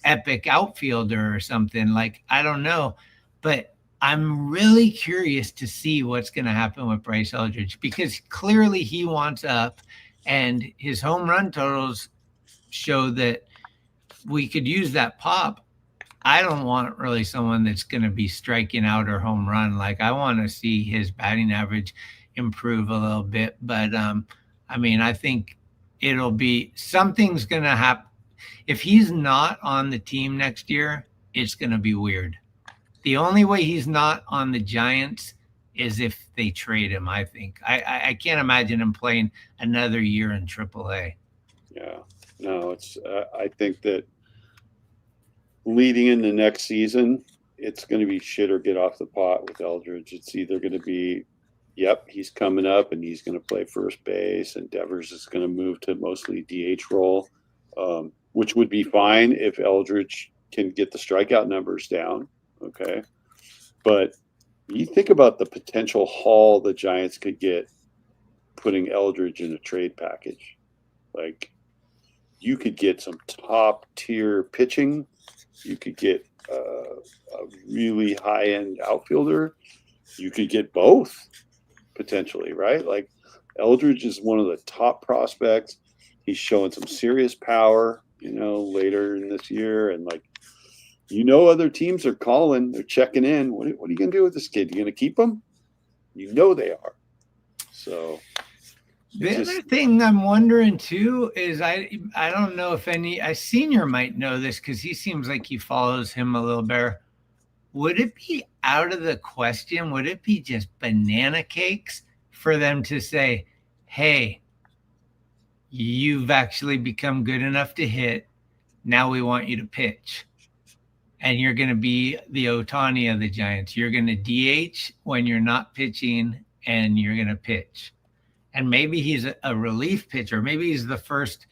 epic outfielder or something. Like, I don't know. But I'm really curious to see what's going to happen with Bryce Eldridge, because clearly he wants up, and his home run totals show that we could use that pop. I don't want really someone that's going to be striking out or home run. Like, I want to see his batting average improve a little bit. But I mean, I think it'll be something's going to happen. If he's not on the team next year, it's going to be weird. The only way he's not on the Giants is if they trade him, I think. I can't imagine him playing another year in AAA. Yeah, no, I think that leading into next season, it's going to be shit or get off the pot with Eldridge. It's either going to be, yep, he's coming up and he's going to play first base, and Devers is going to move to mostly DH role, which would be fine if Eldridge can get the strikeout numbers down. Okay. But you think about the potential haul the Giants could get putting Eldridge in a trade package. Like, you could get some top tier pitching. You could get a really high end outfielder. You could get both potentially, right? Like, Eldridge is one of the top prospects. He's showing some serious power, later in this year. And other teams are calling, they're checking in. What are you going to do with this kid? You going to keep him? They are. So the other thing I'm wondering too is I don't know if a senior might know this, because he seems like he follows him a little better. Would it be out of the question? Would it be just banana cakes for them to say, hey, you've actually become good enough to hit. Now we want you to pitch? and you're going to be the Ohtani of the Giants. You're going to DH when you're not pitching, and you're going to pitch. And maybe he's a relief pitcher. Maybe he's the first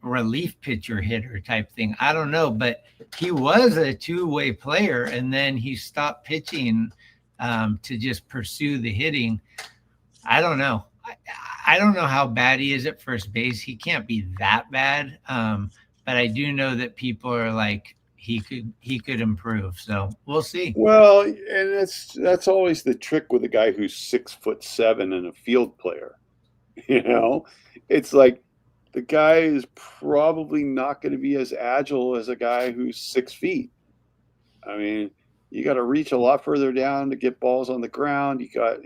relief pitcher hitter type thing. I don't know, but he was a two-way player, and then he stopped pitching to just pursue the hitting. I don't know. I don't know how bad he is at first base. He can't be that bad, but I do know that people are like, he could improve. So we'll see. Well, and that's always the trick with a guy who's 6'7" and a field player. It's like the guy is probably not going to be as agile as a guy who's 6 feet. I mean, you got to reach a lot further down to get balls on the ground. You got,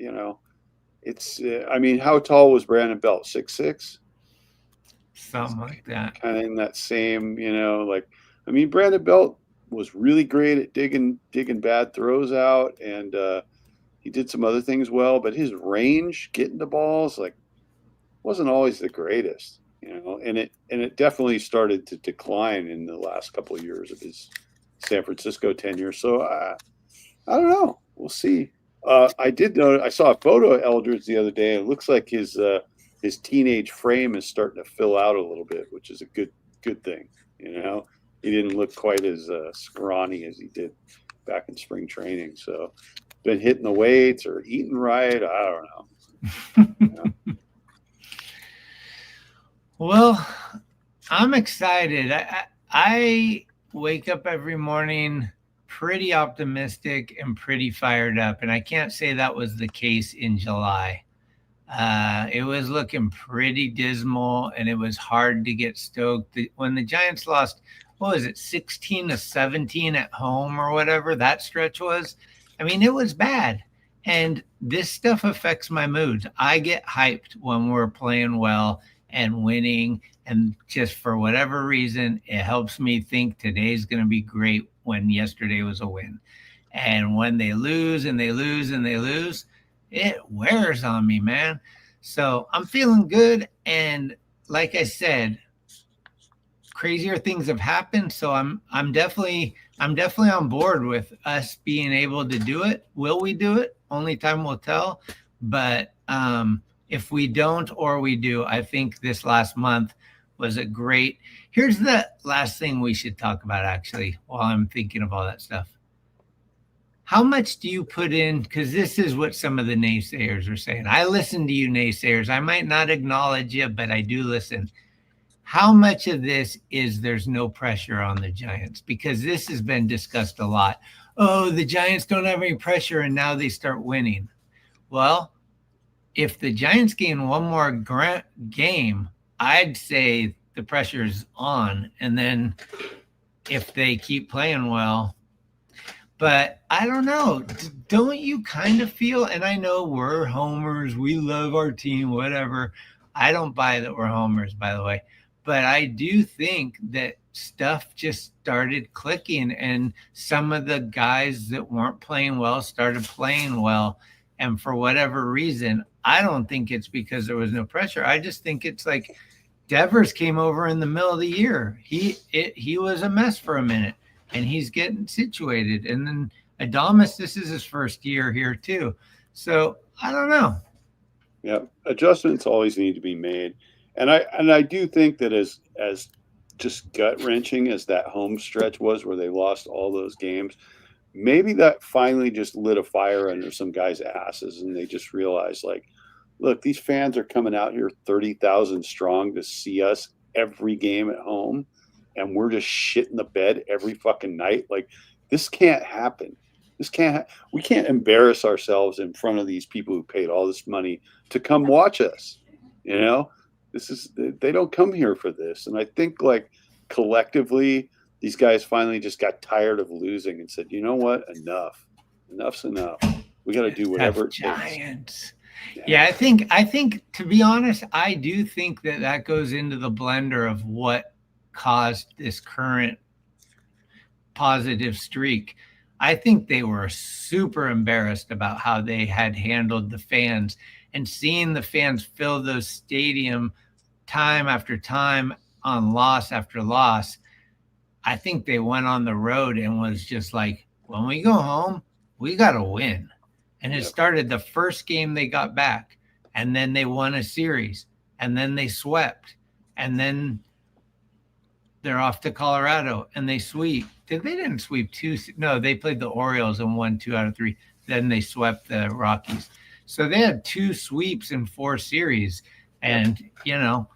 it's. I mean, how tall was Brandon Belt? 6'6"? Something like that. Kind of in that same, Brandon Belt was really great at digging bad throws out, and he did some other things well, but his range getting the balls wasn't always the greatest, and it definitely started to decline in the last couple of years of his San Francisco tenure. So I don't know. We'll see. I did know. I saw a photo of Eldridge the other day. And it looks like his teenage frame is starting to fill out a little bit, which is a good thing. He didn't look quite as scrawny as he did back in spring training. So been hitting the weights or eating right. I don't know. Well, I'm excited. I wake up every morning pretty optimistic and pretty fired up, and I can't say that was the case in July. It was looking pretty dismal, and it was hard to get stoked. When the Giants lost, 16-17 at home or whatever that stretch was, I mean, it was bad. And this stuff affects my moods. I get hyped when we're playing well and winning, and just for whatever reason, it helps me think today's going to be great when yesterday was a win. And when they lose and they lose and they lose, it wears on me, man. So I'm feeling good. And like I said, crazier things have happened. So I'm definitely on board with us being able to do it. Will we do it? Only time will tell. But if we don't or we do, I think this last month was a great. Here's the last thing we should talk about, actually, while I'm thinking of all that stuff. How much do you put in? Because this is what some of the naysayers are saying. I listen to you naysayers. I might not acknowledge you, but I do listen. How much of this is there's no pressure on the Giants? Because this has been discussed a lot. Oh, the Giants don't have any pressure, and now they start winning. Well, if the Giants gain one more game, I'd say the pressure's on. And then if they keep playing well, but I don't know. Don't you kind of feel, and I know we're homers, we love our team, whatever. I don't buy that we're homers, by the way. But I do think that stuff just started clicking, and some of the guys that weren't playing well started playing well. And for whatever reason, I don't think it's because there was no pressure. I just think it's like Devers came over in the middle of the year. He was a mess for a minute, and he's getting situated. And then Adames, this is his first year here too. So I don't know. Yeah, adjustments always need to be made. And I do think that as just gut-wrenching as that home stretch was where they lost all those games, maybe that finally just lit a fire under some guys' asses, and they just realized, look, these fans are coming out here 30,000 strong to see us every game at home, and we're just shitting the bed every fucking night. This can't happen. We can't embarrass ourselves in front of these people who paid all this money to come watch us. They don't come here for this. And I think collectively, these guys finally just got tired of losing and said, you know what? Enough's enough. We got to do whatever it takes. Yeah, I think to be honest, I do think that goes into the blender of what caused this current positive streak. I think they were super embarrassed about how they had handled the fans, and seeing the fans fill those stadium time after time on loss after loss. I think they went on the road and was just like, when we go home, we got to win. And it started the first game they got back, and then they won a series, and then they swept, and then they're off to Colorado and they sweep. They didn't sweep two. No, they played the Orioles and won 2 out of 3. Then they swept the Rockies. So they had 2 sweeps in 4 series. And, you know,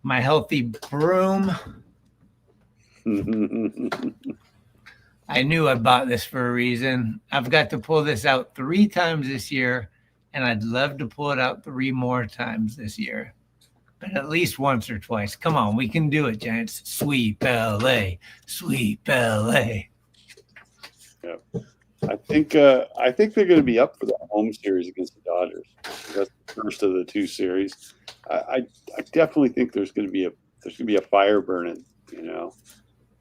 my healthy broom. I knew I bought this for a reason. I've got to pull this out 3 times this year, and I'd love to pull it out 3 more times this year. But at least once or twice. Come on, we can do it, Giants. Sweep LA. Sweep LA. Yeah. I think they're going to be up for the home series against the Dodgers. That's the first of the 2 series. I definitely think there's going to be a fire burning, you know,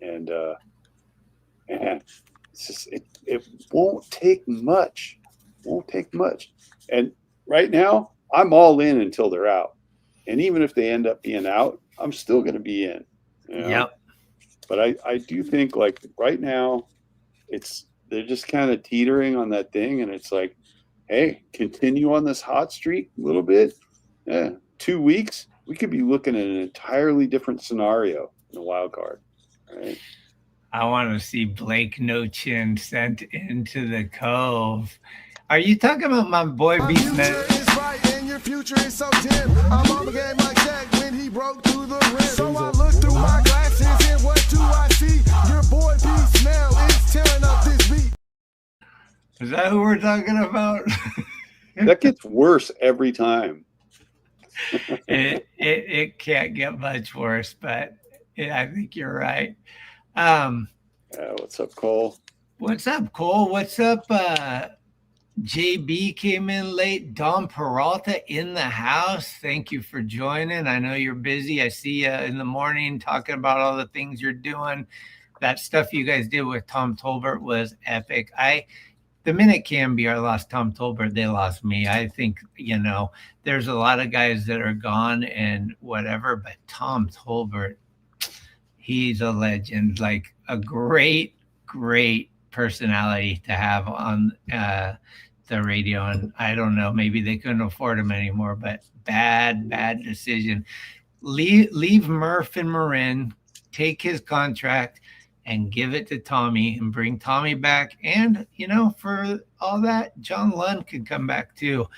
and it's just it won't take much. Won't take much. And right now, I'm all in until they're out. And even if they end up being out, I'm still going to be in. You know? Yep. But I do think, like, right now, they're just kind of teetering on that thing. And it's like, hey, continue on this hot streak a little bit. Yeah, 2 weeks, we could be looking at an entirely different scenario in the wild card. Right? I want to see Blake No Chin sent into the Cove. Are you talking about my boy Beastman? Your future is so dim. I'm on the game like Shaq when he broke through the rim. So I look through my glasses and what do I see? Your boy B Snell is tearing up this beat. Is that who we're talking about? That gets worse every time. it can't get much worse, but I think you're right. What's up, Cole? What's up, Cole? What's up? JB came in late. Dom Peralta in the house. Thank you for joining. I know you're busy. I see you in the morning talking about all the things you're doing. That stuff you guys did with Tom Tolbert was epic. The minute Cambiar lost Tom Tolbert, they lost me. I think, you know, there's a lot of guys that are gone and whatever, but Tom Tolbert, he's a legend, like a great personality to have on the radio. And I don't know, maybe they couldn't afford him anymore, but bad decision. Leave Murph and Marin, take his contract and give it to Tommy and bring Tommy back. And, you know, for all that, John Lund could come back too.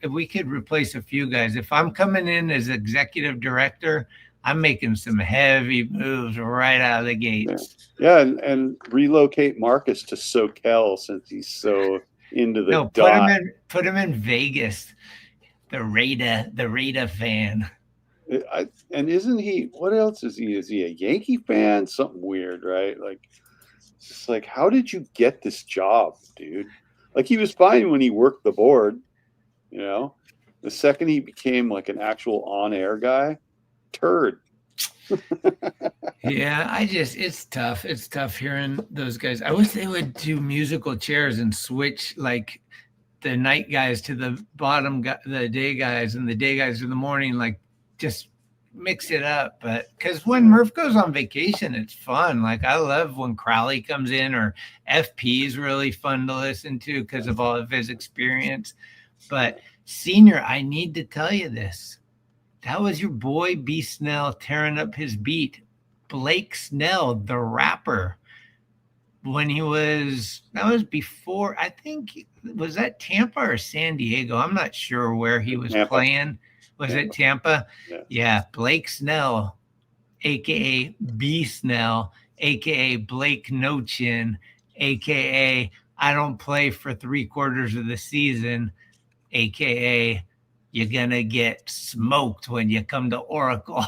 We could replace a few guys. If I'm coming in as executive director, I'm making some heavy moves right out of the gates. Yeah, and relocate Marcus to SoCal since he's so into the put him in Vegas. The Raider fan. And isn't he? What else is he? Is he a Yankee fan? Something weird, right? Like, it's just like, how did you get this job, dude? Like, he was fine when he worked the board, you know. The second he became like an actual on-air guy, turd. Yeah, it's tough. It's tough hearing those guys. I wish they would do musical chairs and switch like the night guys to the bottom, the day guys, and the day guys in the morning. Like, just mix it up. But because when Murph goes on vacation, it's fun. Like, I love when Crowley comes in, or FP is really fun to listen to because of all of his experience. But Senior, I need to tell you this. That was your boy B Snell tearing up his beat. Blake Snell, the rapper, that was before, I think, was that Tampa or San Diego? I'm not sure where he was playing. Was it Tampa? Yeah. Blake Snell, a.k.a. B Snell, a.k.a. Blake No Chin, a.k.a. I don't play for 3/4 of the season, a.k.a. you're going to get smoked when you come to Oracle.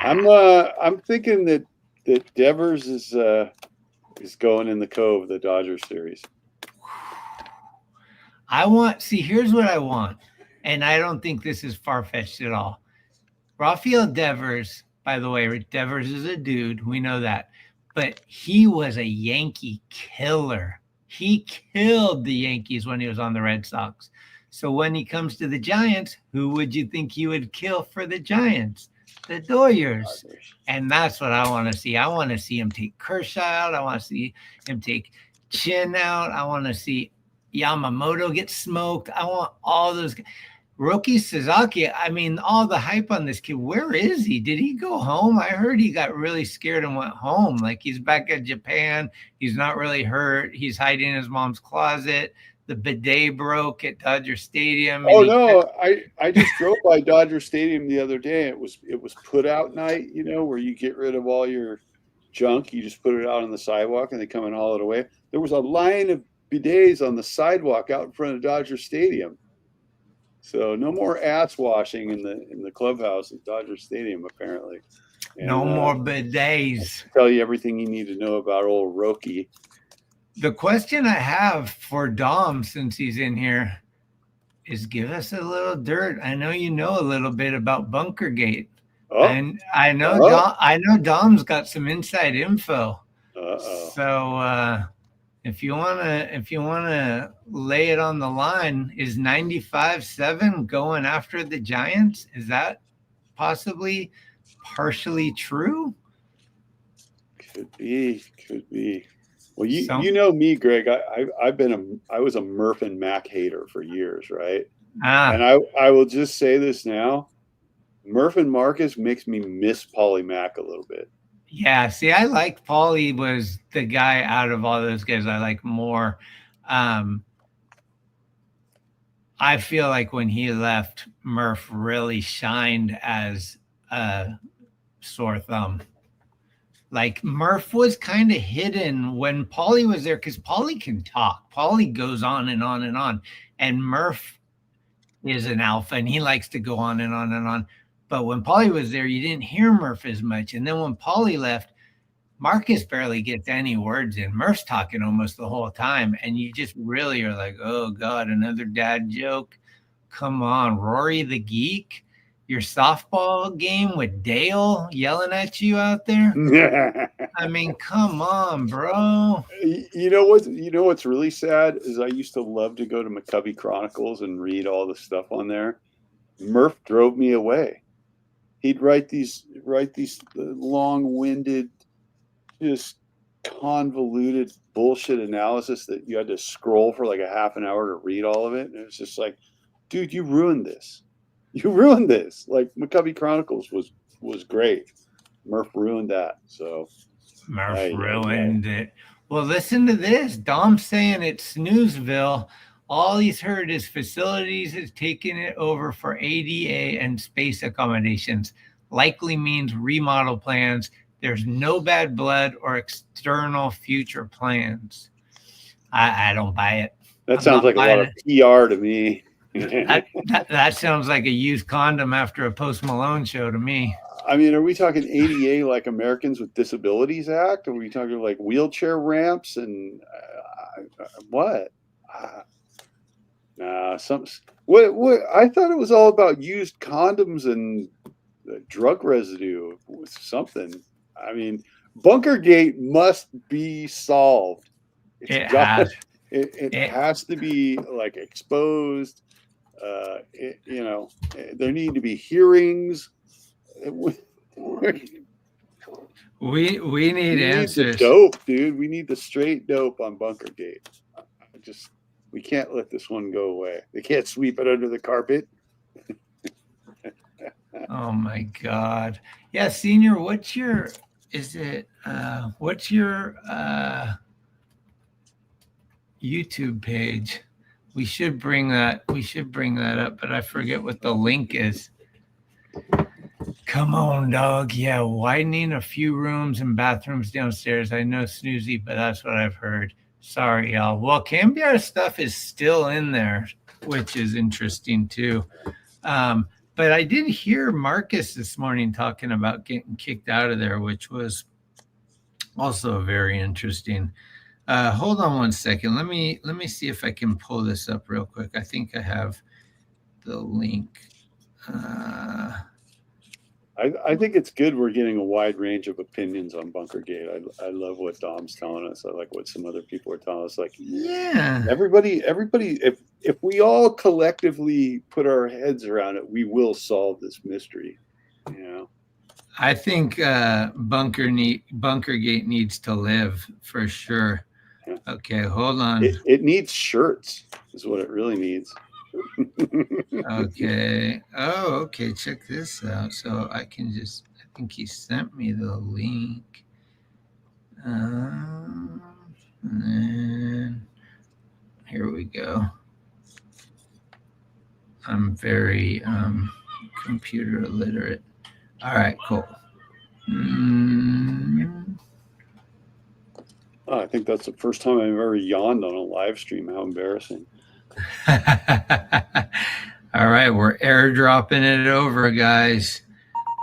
I'm thinking that Devers is going in the Cove, the Dodgers series. Here's what I want. And I don't think this is far-fetched at all. Rafael Devers, by the way, Devers is a dude. We know that. But he was a Yankee killer. He killed the Yankees when he was on the Red Sox. So when he comes to the Giants, who would you think he would kill for the Giants? The Doyers. And that's what I want to see. I want to see him take Kershaw out. I want to see him take Chin out. I want to see Yamamoto get smoked. I want all those. Roki Sasaki, I mean, all the hype on this kid. Where is he? Did he go home? I heard he got really scared and went home. Like he's back at Japan. He's not really hurt. He's hiding in his mom's closet. The bidet broke at Dodger Stadium. Oh no, I just drove by Dodger Stadium the other day. It was put out night, you know, where you get rid of all your junk. You just put it out on the sidewalk and they come and haul it away. There was a line of bidets on the sidewalk out in front of Dodger Stadium. So no more ass washing in the clubhouse at Dodger Stadium, apparently. And, no more bidets. Tell you everything you need to know about old Roki. The question I have for Dom, since he's in here, is give us a little dirt. I know you know a little bit about Bunkergate, and I know Dom's got some inside info. So if you wanna lay it on the line, is 95-7 going after the Giants? Is that possibly partially true? Could be. Well, you know me, Greg. I was a Murph and Mac hater for years, right? And I will just say this now: Murph and Marcus makes me miss Paulie Mac a little bit. Yeah, see, I like Paulie was the guy out of all those guys I like more. I feel like when he left, Murph really shined as a sore thumb. Like Murph was kind of hidden when Paulie was there because Paulie can talk. Paulie goes on and on and on. And Murph is an alpha and he likes to go on and on and on. But when Paulie was there, you didn't hear Murph as much. And then when Paulie left, Marcus barely gets any words in. Murph's talking almost the whole time. And you just really are like, oh, God, another dad joke. Come on, Rory the Geek. Your softball game with Dale yelling at you out there? I mean, come on, bro. You know what's really sad is I used to love to go to McCovey Chronicles and read all the stuff on there. Murph drove me away. He'd write these long-winded, just convoluted bullshit analysis that you had to scroll for like a half an hour to read all of it. And it was just like, dude, you ruined this. You ruined this. Like McCovey Chronicles was great. Murph ruined that. So Murph ruined it. Well, listen to this. Dom's saying it's Snoozeville. All he's heard is facilities is taking it over for ADA and space accommodations. Likely means remodel plans. There's no bad blood or external future plans. I don't buy it. That sounds like a lot of PR to me. that sounds like a used condom after a Post Malone show to me. I mean, are we talking ADA like Americans with Disabilities Act? Are we talking like wheelchair ramps and what? What? I thought it was all about used condoms and drug residue with something. I mean, Bunkergate must be solved. It has to be like exposed. There need to be hearings. We need answers. The dope, dude. We need the straight dope on Bunkergate. We can't let this one go away. They can't sweep it under the carpet. Oh my God. Yeah, Senior, what's your YouTube page? We should bring that up, but I forget what the link is. Come on, dog. Yeah, widening a few rooms and bathrooms downstairs. I know snoozy, but that's what I've heard. Sorry, y'all. Well, Cambiar stuff is still in there, which is interesting too. But I did hear Marcus this morning talking about getting kicked out of there, which was also very interesting. Hold on one second. Let me see if I can pull this up real quick. I think I have the link. I think it's good we're getting a wide range of opinions on Bunkergate. I love what Dom's telling us. I like what some other people are telling us. Like, yeah, everybody. If we all collectively put our heads around it, we will solve this mystery. You know. I think Bunkergate needs to live for sure. Yeah. Okay, hold on. It needs shirts, is what it really needs. Okay. Oh, okay. Check this out. So I can just, I think he sent me the link. And then here we go. I'm very computer illiterate. All right, cool. Oh, I think that's the first time I've ever yawned on a live stream. How embarrassing. All right, we're airdropping it over, guys.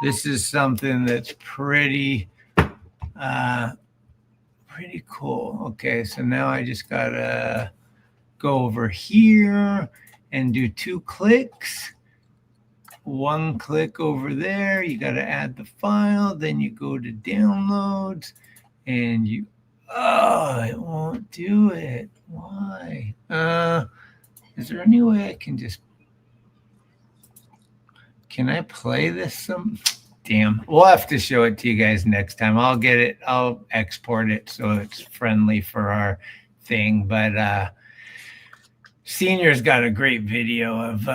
This is something that's pretty cool. Okay, so now I just gotta go over here and do 2 clicks. 1 click over there. You gotta add the file. Then you go to downloads, and you. Oh, it won't do it. Why? Is there any way I can just? Can I play this some? Damn. We'll have to show it to you guys next time. I'll get it. I'll export it so it's friendly for our thing. But Senior's got a great video of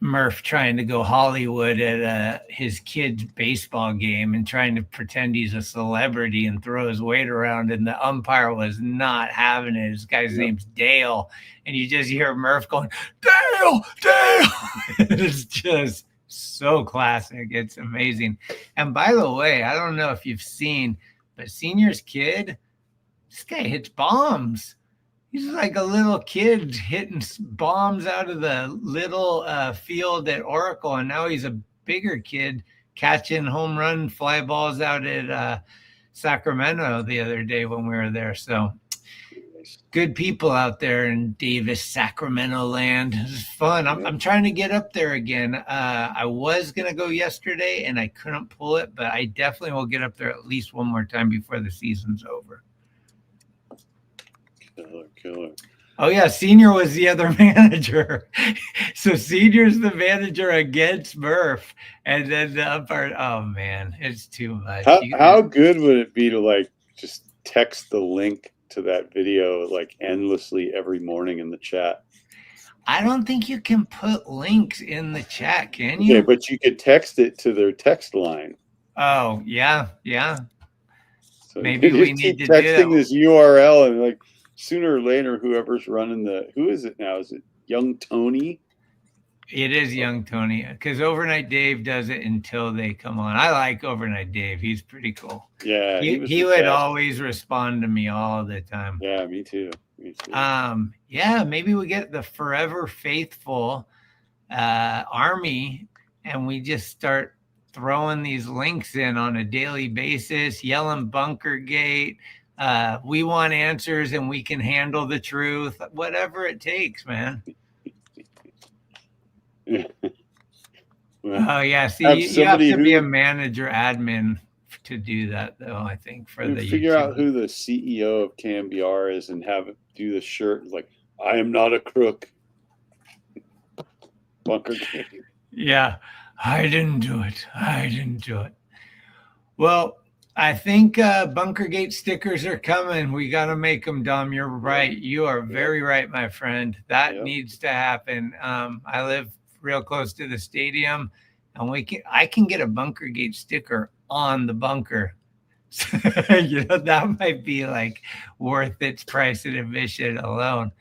Murph trying to go Hollywood at his kid's baseball game and trying to pretend he's a celebrity and throw his weight around. And the umpire was not having it. This guy's name's Dale. And you just hear Murph going, Dale, Dale. It's just so classic. It's amazing. And by the way, I don't know if you've seen, but Senior's kid, this guy hits bombs. He's like a little kid hitting bombs out of the little field at Oracle, and now he's a bigger kid catching home run fly balls out at Sacramento the other day when we were there. So good people out there in Davis, Sacramento land. It was fun. I'm trying to get up there again. I was going to go yesterday, and I couldn't pull it, but I definitely will get up there at least one more time before the season's over. Killer. Oh yeah, Senior was the other manager. So Senior's the manager against Murph, and then the umpire. Oh man, it's too much. How good would it be to like just text the link to that video like endlessly every morning in the chat? I don't think you can put links in the chat, can you? Yeah, but you could text it to their text line. Oh yeah. So maybe we need to do texting that. this URL and like. Sooner or later, whoever's running who is it now? Is it Young Tony? It is Young Tony, because Overnight Dave does it until they come on. I like Overnight Dave. He's pretty cool. Yeah. He would always respond to me all the time. Yeah, me too. Yeah, maybe we get the Forever Faithful army, and we just start throwing these links in on a daily basis, yelling Bunkergate. We want answers, and we can handle the truth, whatever it takes, man. Oh yeah, see, you have to be a manager admin to do that, though. I think for the figure out who the CEO of KMBR is and have it do the shirt like, I am not a crook. Bunkergate. Yeah, I didn't do it. Well, I think Bunkergate stickers are coming. We got to make them, Dom. You're right. You are very right, my friend. That needs to happen. I live real close to the stadium, and I can get a Bunkergate sticker on the bunker. That might be like worth its price of admission alone.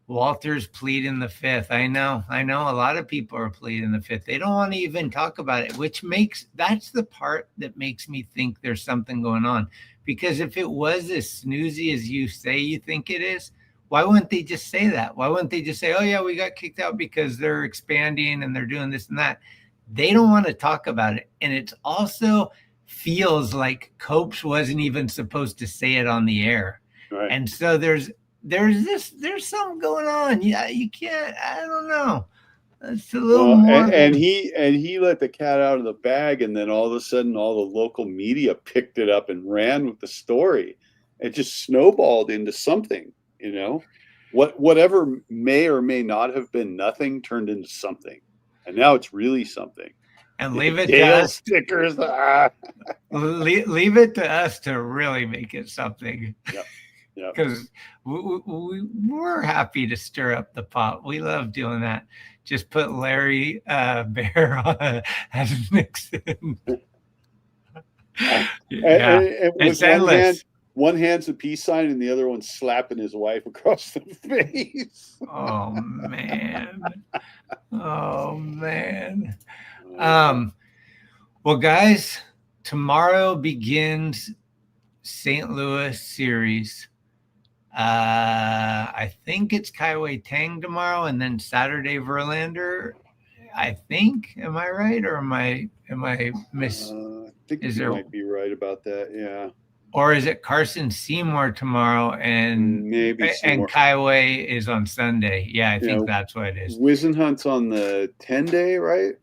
Walter's pleading the fifth. I know a lot of people are pleading the fifth. They don't want to even talk about it, that's the part that makes me think there's something going on. Because if it was as snoozy as you say you think it is, why wouldn't they just say that? Why wouldn't they just say, oh yeah, we got kicked out because they're expanding and they're doing this and that? They don't want to talk about it. And it also feels like Copes wasn't even supposed to say it on the air. Right. And so there's something going on. Yeah, you can't. I don't know. It's a little more. And he let the cat out of the bag, and then all of a sudden, all the local media picked it up and ran with the story. It just snowballed into something. Whatever may or may not have been nothing turned into something, and now it's really something. And leave it to Dale us. stickers. Leave it to us to really make it something. Yep. Because we're happy to stir up the pot. We love doing that. Just put Larry Bear on as Nixon. Yeah, And it's with endless. one hand's a peace sign and the other one's slapping his wife across the face. Oh man. Well, guys, tomorrow begins St. Louis series. I think it's Kaiwei Tang tomorrow, and then Saturday Verlander. I think. Am I right, or am I miss? I think you might be right about that. Yeah. Or is it Carson Seymour tomorrow, and maybe and Kaiwei is on Sunday? Yeah, I think that's what it is. Wisenhunt's on the 10-day, right?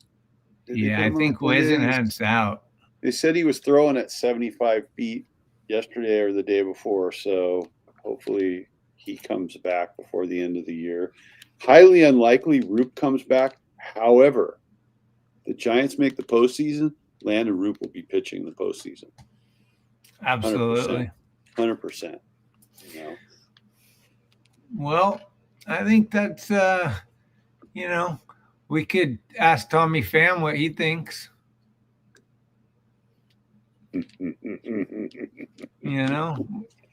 I think Wisenhunt's out. They said he was throwing at 75 feet yesterday or the day before, so hopefully he comes back before the end of the year. Highly unlikely Roop comes back. However, the Giants make the postseason, Landon Roop will be pitching in the postseason. Absolutely. 100%. Well, I think that's we could ask Tommy Pham what he thinks.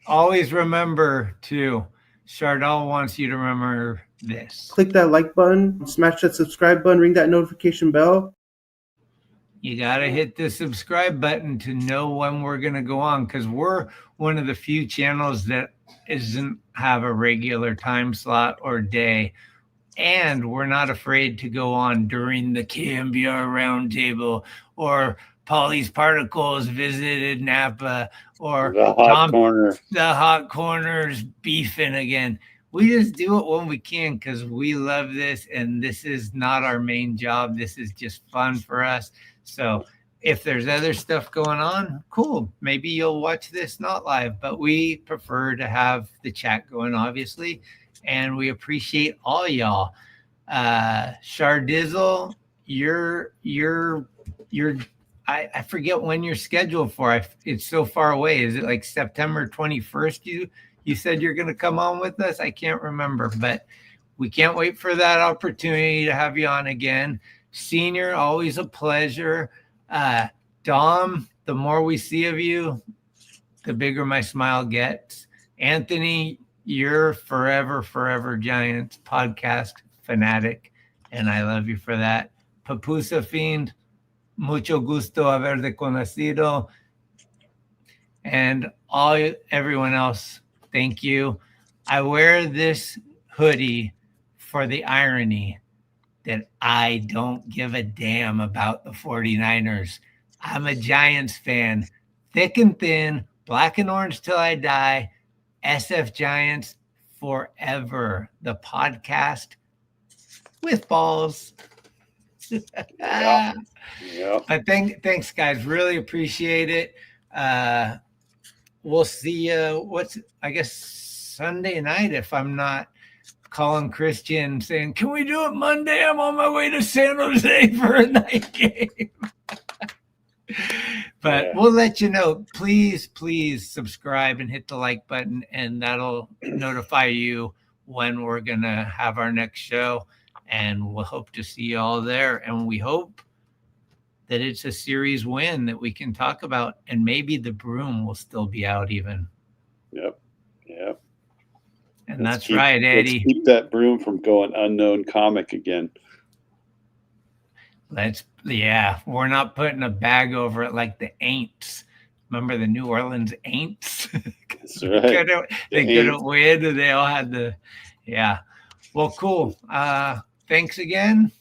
Always remember to Chardell wants you to remember this. Click that like button, smash that subscribe button, ring that notification bell. You got to hit the subscribe button to know when we're going to go on, because we're one of the few channels that isn't have a regular time slot or day. And we're not afraid to go on during the KMBR roundtable, or Polly's Particles visited Napa, or the hot corners beefing again. We just do it when we can because we love this, and this is not our main job. This is just fun for us. So if there's other stuff going on, cool. Maybe you'll watch this not live, but we prefer to have the chat going, obviously, and we appreciate all y'all. Shardizzle, I forget when you're scheduled for. It's so far away. Is it like September 21st? You said you're going to come on with us? I can't remember, but we can't wait for that opportunity to have you on again. Senior, always a pleasure. Dom, the more we see of you, the bigger my smile gets. Anthony, you're forever Giants podcast fanatic, and I love you for that. Papusa Fiend, mucho gusto haberte conocido. And everyone else, thank you. I wear this hoodie for the irony that I don't give a damn about the 49ers. I'm a Giants fan, thick and thin, black and orange till I die. SF Giants forever. The podcast with balls. Yeah. But thanks, guys. Really appreciate it. We'll see you, Sunday night, if I'm not calling Christian saying, can we do it Monday? I'm on my way to San Jose for a night game. But we'll let you know. Please subscribe and hit the like button, and that'll notify you when we're going to have our next show. And we'll hope to see you all there. And we hope that it's a series win that we can talk about. And maybe the broom will still be out even. Yep. And that's right, Eddie. Let's keep that broom from going unknown comic again. We're not putting a bag over it like the Aints. Remember the New Orleans Aints? That's right. They couldn't win, and they all had Well, cool. Thanks again.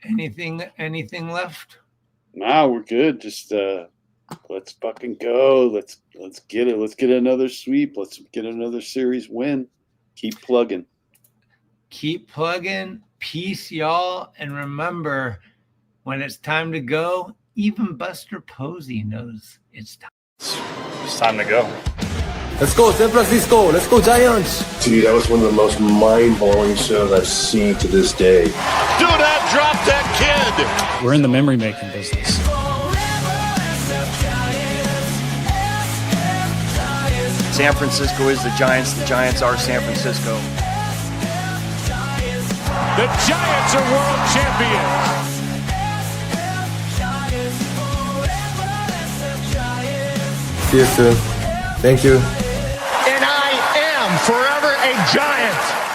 Anything left? Nah, we're good. Just let's fucking go. Let's get it. Let's get another sweep. Let's get another series win. Keep plugging. Peace, y'all. And remember, when it's time to go, even Buster Posey knows it's time. It's time to go. Let's go, San Francisco. Let's go, Giants. Dude, that was one of the most mind-blowing shows I've seen to this day. Do not drop that kid. We're in the memory making business. San Francisco is the Giants are San Francisco. The Giants are world champions. See you soon. Thank you. And I am forever a Giant.